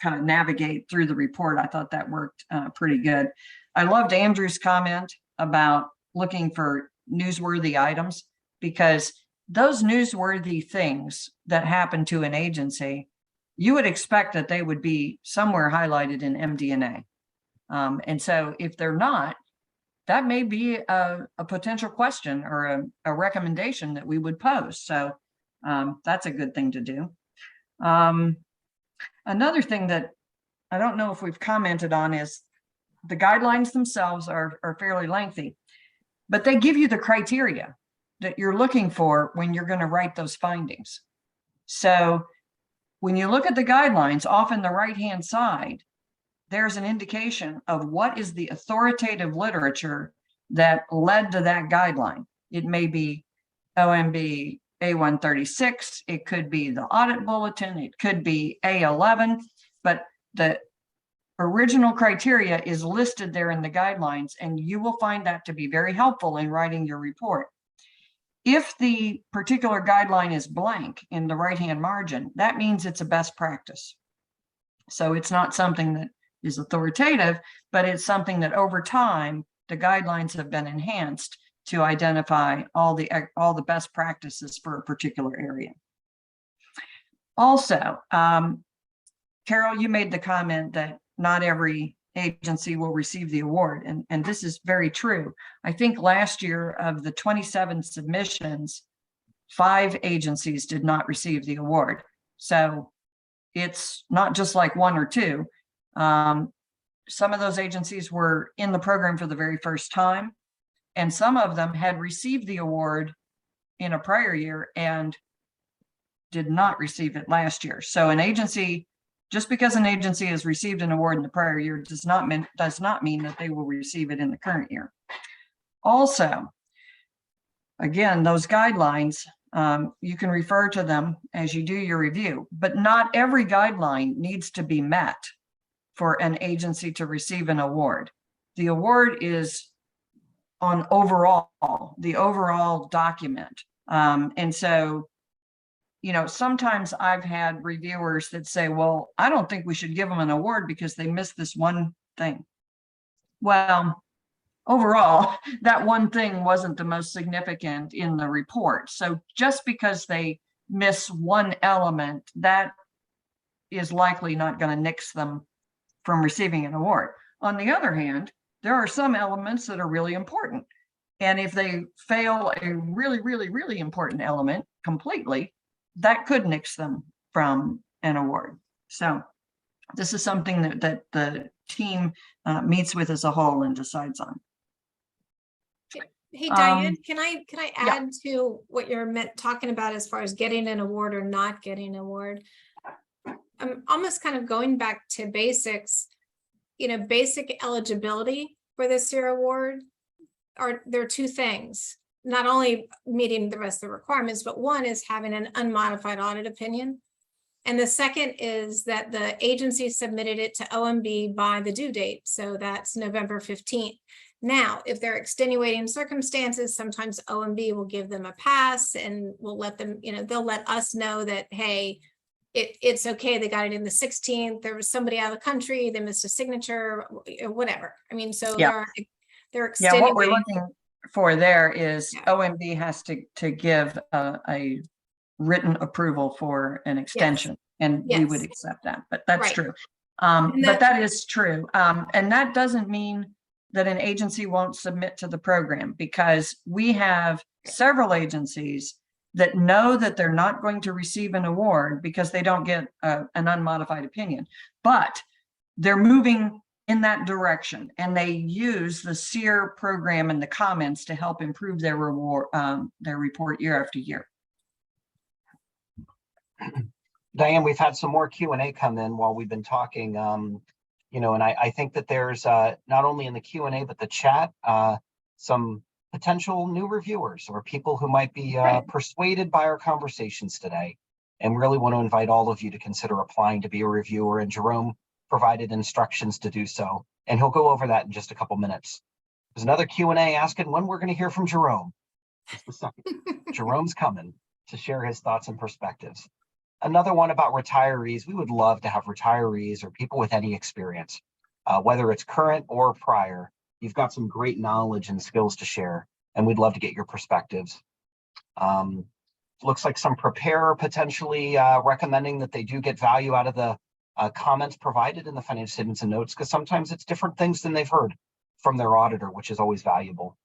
kind of navigate through the report. I thought that worked pretty good. I loved Andrew's comment about looking for newsworthy items, because those newsworthy things that happen to an agency, you would expect that they would be somewhere highlighted in MD&A. And so if they're not, that may be a potential question or a recommendation that we would pose. So that's a good thing to do. Another thing that I don't know if we've commented on is the guidelines themselves are fairly lengthy, but they give you the criteria that you're looking for when you're going to write those findings. So when you look at the guidelines, off in the right-hand side, there's an indication of what is the authoritative literature that led to that guideline. It may be OMB A136, it could be the audit bulletin, it could be A11, but the original criteria is listed there in the guidelines, and you will find that to be very helpful in writing your report. If the particular guideline is blank in the right-hand margin, that means it's a best practice. So it's not something that is authoritative, but it's something that over time, the guidelines have been enhanced to identify all the best practices for a particular area. Also, Carol, you made the comment that not every agency will receive the award, and this is very true. I think last year of the 27 submissions, 5 agencies did not receive the award. So it's not just like 1 or 2. Some of those agencies were in the program for the very first time, and some of them had received the award in a prior year and did not receive it last year. So an agency Just because an agency has received an award in the prior year does not mean that they will receive it in the current year. Also, again, those guidelines, you can refer to them as you do your review, but not every guideline needs to be met for an agency to receive an award. The award is on the overall document. And so, sometimes I've had reviewers that say, well, I don't think we should give them an award because they missed this one thing. Well, overall, that one thing wasn't the most significant in the report. So just because they miss one element, that is likely not going to nix them from receiving an award. On the other hand, there are some elements that are really important. And if they fail a really, really, really important element completely, that could nix them from an award. So this is something that the team meets with as a whole and decides on. Hey, Diane, can I yeah. add to what you're talking about as far as getting an award or not getting an award? I'm almost kind of going back to basics. Basic eligibility for the CEAR award there are two things, not only meeting the rest of the requirements, but one is having an unmodified audit opinion. And the second is that the agency submitted it to OMB by the due date. So that's November 15th. Now, if there are extenuating circumstances, sometimes OMB will give them a pass and we'll let them, they'll let us know that, hey, it's okay. They got it in the 16th. There was somebody out of the country. They missed a signature or whatever. I mean, so yeah. they're extenuating. Yeah, what we're looking for there is OMB has to give a written approval for an extension, and we would accept that. But that's true. But that is true. And that doesn't mean that an agency won't submit to the program, because we have several agencies that know that they're not going to receive an award because they don't get an unmodified opinion, but they're moving in that direction, and they use the CEAR program and the comments to help improve their report year after year. Diane, we've had some more Q&A come in while we've been talking, and I think that there's not only in the Q&A, but the chat, some potential new reviewers or people who might be persuaded by our conversations today, and really want to invite all of you to consider applying to be a reviewer. And Jerome provided instructions to do so, and he'll go over that in just a couple minutes. There's another Q&A asking when we're going to hear from Jerome. Just a second. Jerome's coming to share his thoughts and perspectives. Another one about retirees. We would love to have retirees or people with any experience, whether it's current or prior. You've got some great knowledge and skills to share, and we'd love to get your perspectives. Looks like some preparer potentially recommending that they do get value out of the comments provided in the financial statements and notes, because sometimes it's different things than they've heard from their auditor, which is always valuable.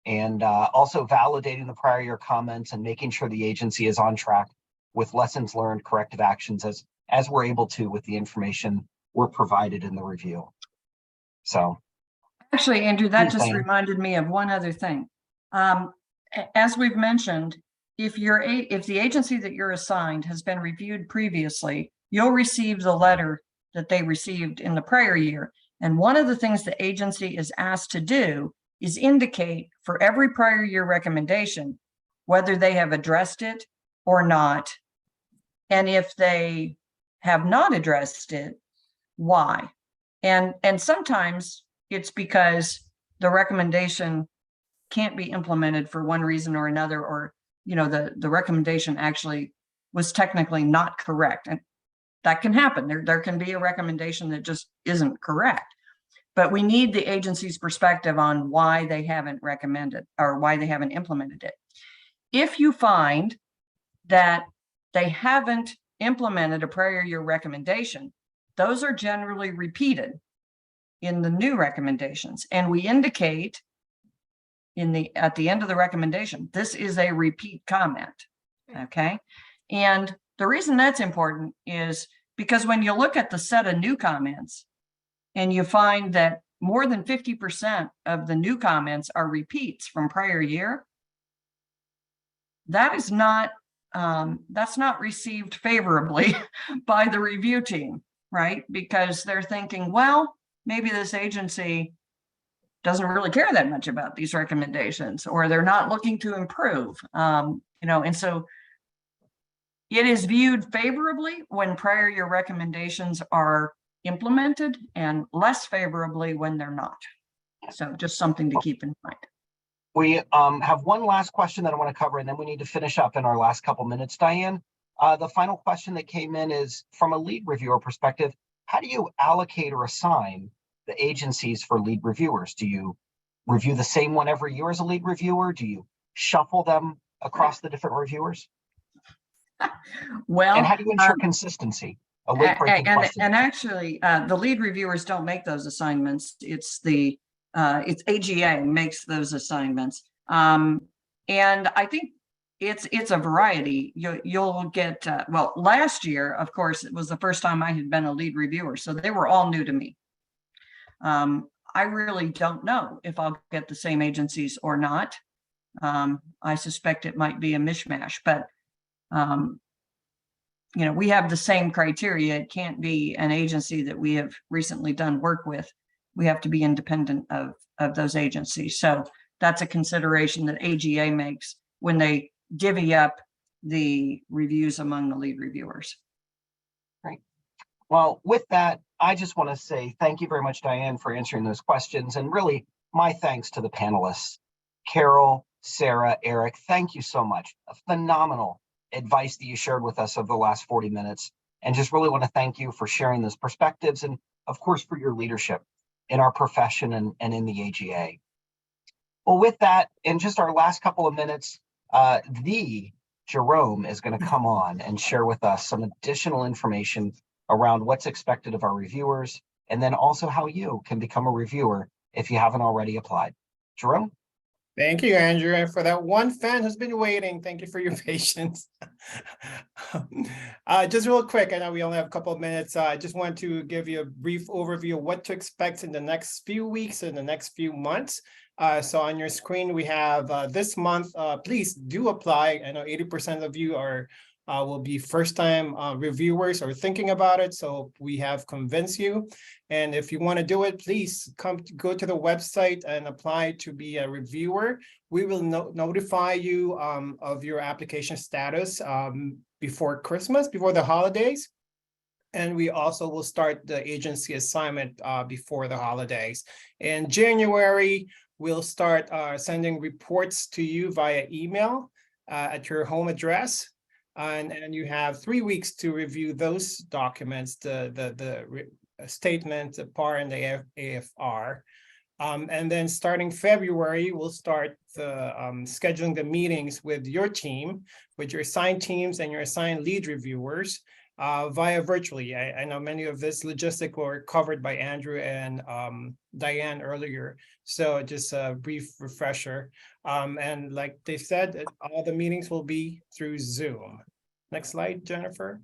And also validating the prior year comments and making sure the agency is on track with lessons learned, corrective actions as we're able to with the information we're provided in the review. So actually, Andrew, that just reminded me of one other thing. As we've mentioned, if the agency that you're assigned has been reviewed previously, you'll receive the letter that they received in the prior year. And one of the things the agency is asked to do is indicate for every prior year recommendation whether they have addressed it or not. And if they have not addressed it, why? And sometimes it's because the recommendation can't be implemented for one reason or another, or the recommendation actually was technically not correct. And that can happen. There can be a recommendation that just isn't correct. But we need the agency's perspective on why they haven't recommended or why they haven't implemented it. If you find that they haven't implemented a prior year recommendation, those are generally repeated in the new recommendations. And we indicate at the end of the recommendation, this is a repeat comment, okay? And the reason that's important is because when you look at the set of new comments and you find that more than 50% of the new comments are repeats from prior year, that is not, that's not received favorably by the review team. right? Because they're thinking, well, maybe this agency doesn't really care that much about these recommendations, or they're not looking to improve. And so it is viewed favorably when prior year recommendations are implemented and less favorably when they're not. So just something to keep in mind. We have one last question that I want to cover, and then we need to finish up in our last couple minutes. Diane, the final question that came in is, from a lead reviewer perspective, how do you allocate or assign the agencies for lead reviewers? Do you review the same one every year as a lead reviewer? Do you shuffle them across the different reviewers? Well, and how do you ensure consistency? A late-breaking question. And actually, the lead reviewers don't make those assignments. It's AGA makes those assignments. And I think it's a variety. You'll get, well, last year, of course, it was the first time I had been a lead reviewer, so they were all new to me. I really don't know if I'll get the same agencies or not. I suspect it might be a mishmash, but we have the same criteria. It can't be an agency that we have recently done work with. We have to be independent of those agencies. So that's a consideration that AGA makes when they divvy up the reviews among the lead reviewers. Great. Well, with that, I just want to say thank you very much, Diane, for answering those questions. And really, my thanks to the panelists, Carol, Sarah, Eric, thank you so much. A phenomenal advice that you shared with us over the last 40 minutes. And just really want to thank you for sharing those perspectives and, of course, for your leadership in our profession and in the AGA. Well, with that, in just our last couple of minutes, Jerome is going to come on and share with us some additional information around what's expected of our reviewers, and then also how you can become a reviewer if you haven't already applied. Jerome? Thank you, Andrew. And for that one fan who's been waiting, thank you for your patience. Just real quick, I know we only have a couple of minutes. I just want to give you a brief overview of what to expect in the next few weeks and the next few months. So on your screen, we have this month. Please do apply. I know 80% of you will be first-time reviewers or thinking about it. So we have convinced you. And if you want to do it, please go to the website and apply to be a reviewer. We will notify you of your application status before Christmas, before the holidays. And we also will start the agency assignment before the holidays. In January, we'll start sending reports to you via email at your home address. And you have 3 weeks to review those documents, the statement, the PAR, and the AFR. And then starting February, we'll start scheduling the meetings with your team, with your assigned teams and your assigned lead reviewers via virtually. I know many of this logistic were covered by Andrew and Diane earlier. So just a brief refresher. And like they said, all the meetings will be through Zoom. Next slide, Jennifer.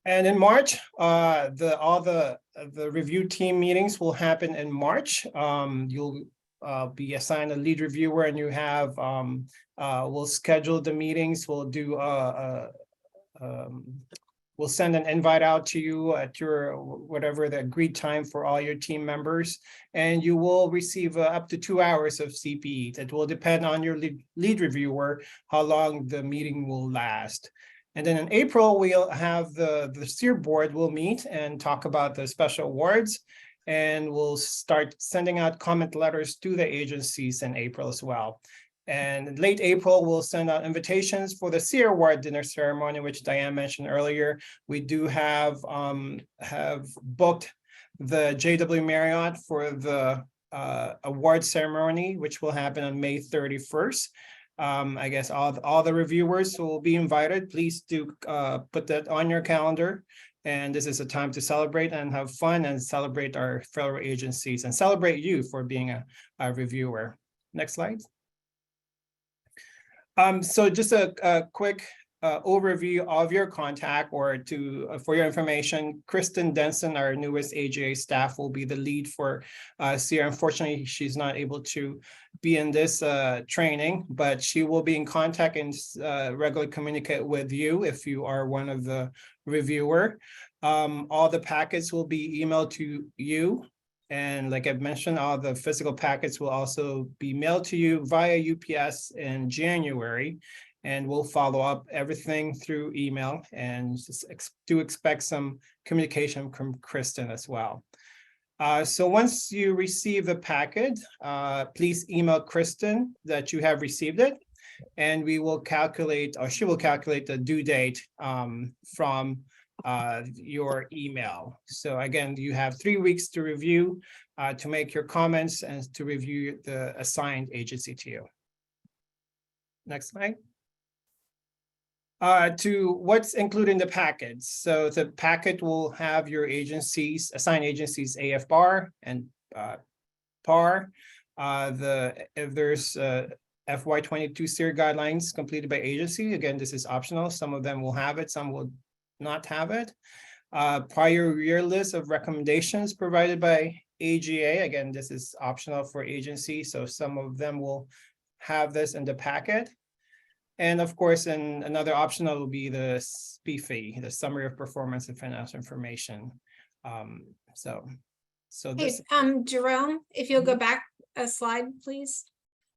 And in March, all the review team meetings will happen in March. You'll be assigned a lead reviewer, and you have we'll schedule the meetings. We'll do we'll send an invite out to you at your whatever the agreed time for all your team members, and you will receive up to 2 hours of CPE. That will depend on your lead reviewer how long the meeting will last. And then in April, we'll have the CEAR board will meet and talk about the special awards, and we'll start sending out comment letters to the agencies in April as well. And late April, we'll send out invitations for the CEAR award dinner ceremony, which Diane mentioned earlier. We do have booked the JW Marriott for the award ceremony, which will happen on May 31st. I guess all the reviewers will be invited. Please do put that on your calendar. And this is a time to celebrate and have fun and celebrate our fellow agencies and celebrate you for being a reviewer. Next slide. So just a quick overview of your contact, or to for your information, Kristen Denson, our newest AGA staff, will be the lead for CEAR. Unfortunately, she's not able to be in this training, but she will be in contact and regularly communicate with you if you are one of the reviewer. All the packets will be emailed to you. And like I've mentioned, all the physical packets will also be mailed to you via UPS in January. And we'll follow up everything through email, and do expect some communication from Kristen as well. So once you receive the packet, please email Kristen that you have received it, and we will calculate, or she will calculate the due date from your email. So again, you have 3 weeks to review, to make your comments and to review the assigned agency to you. Next slide. To what's included in the package. So the packet will have your agencies, assigned agencies, AFR and PAR. If there's FY2022 CEAR guidelines completed by agency, again, this is optional. Some of them will have it, some will not have it. Prior year list of recommendations provided by AGA. Again, this is optional for agency, so some of them will have this in the packet. And of course, and another optional will be the SPFI, the Summary of Performance and Financial Information. So this. Hey, Jerome, if you'll go back a slide, please.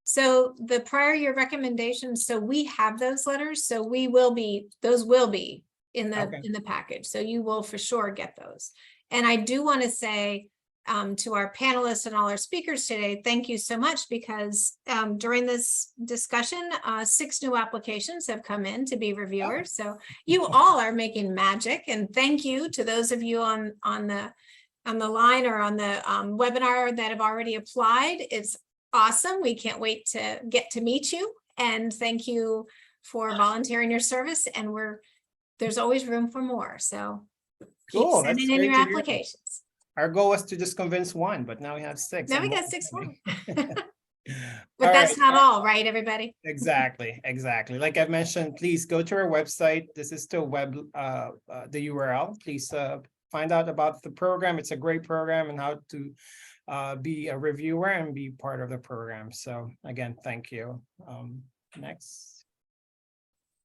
So the prior year recommendations, so we have those letters, so those will be in the package. So you will for sure get those. And I do want to say to our panelists and all our speakers today, thank you so much, because during this discussion, 6 new applications have come in to be reviewers. So you all are making magic, and thank you to those of you on the line or on the webinar that have already applied. It's awesome. We can't wait to get to meet you, and thank you for volunteering your service. And there's always room for more. So keep Cool. sending in your applications. Our goal was to just convince 1, but now we have 6. Now we got 6 more. But All that's right. not all, right, everybody? Exactly. Like I've mentioned, please go to our website. This is still the URL. Please find out about the program. It's a great program, and how to be a reviewer and be part of the program. So again, thank you. Next.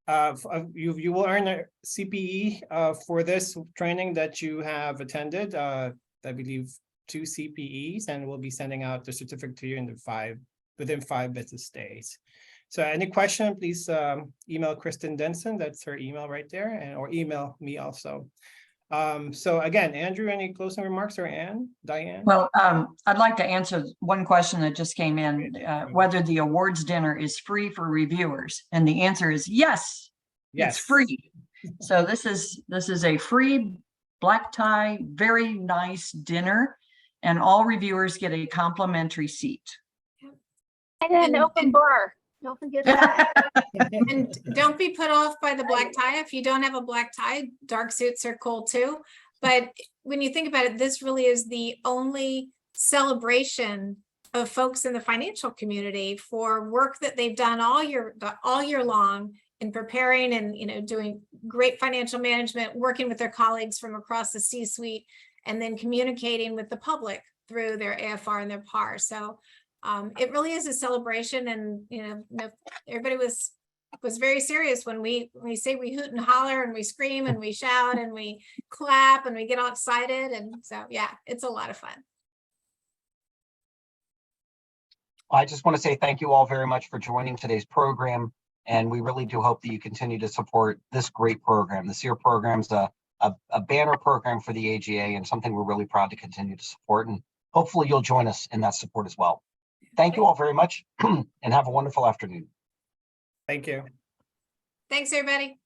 You will earn a CPE for this training that you have attended. I believe 2 CPEs, and we'll be sending out the certificate to you within 5 business days. So any question, please email Kristen Denson. That's her email right there, or email me also. So again, Andrew, any closing remarks, or Diane? Well, I'd like to answer one question that just came in, whether the awards dinner is free for reviewers. And the answer is yes, it's free. So this is a free black tie, very nice dinner, and all reviewers get a complimentary seat. And an open bar. Don't forget that. And don't be put off by the black tie. If you don't have a black tie, dark suits are cool too. But when you think about it, this really is the only celebration of folks in the financial community for work that they've done all year long in preparing and doing great financial management, working with their colleagues from across the C-suite, and then communicating with the public through their AFR and their PAR. So it really is a celebration, and everybody was very serious when we say we hoot and holler and we scream and we shout and we clap and we get all excited. And so yeah, it's a lot of fun. I just want to say thank you all very much for joining today's program, and we really do hope that you continue to support this great program. The CEAR program is a banner program for the AGA, and something we're really proud to continue to support, and hopefully you'll join us in that support as well. Thank you all very much, and have a wonderful afternoon. Thank you. Thanks, everybody.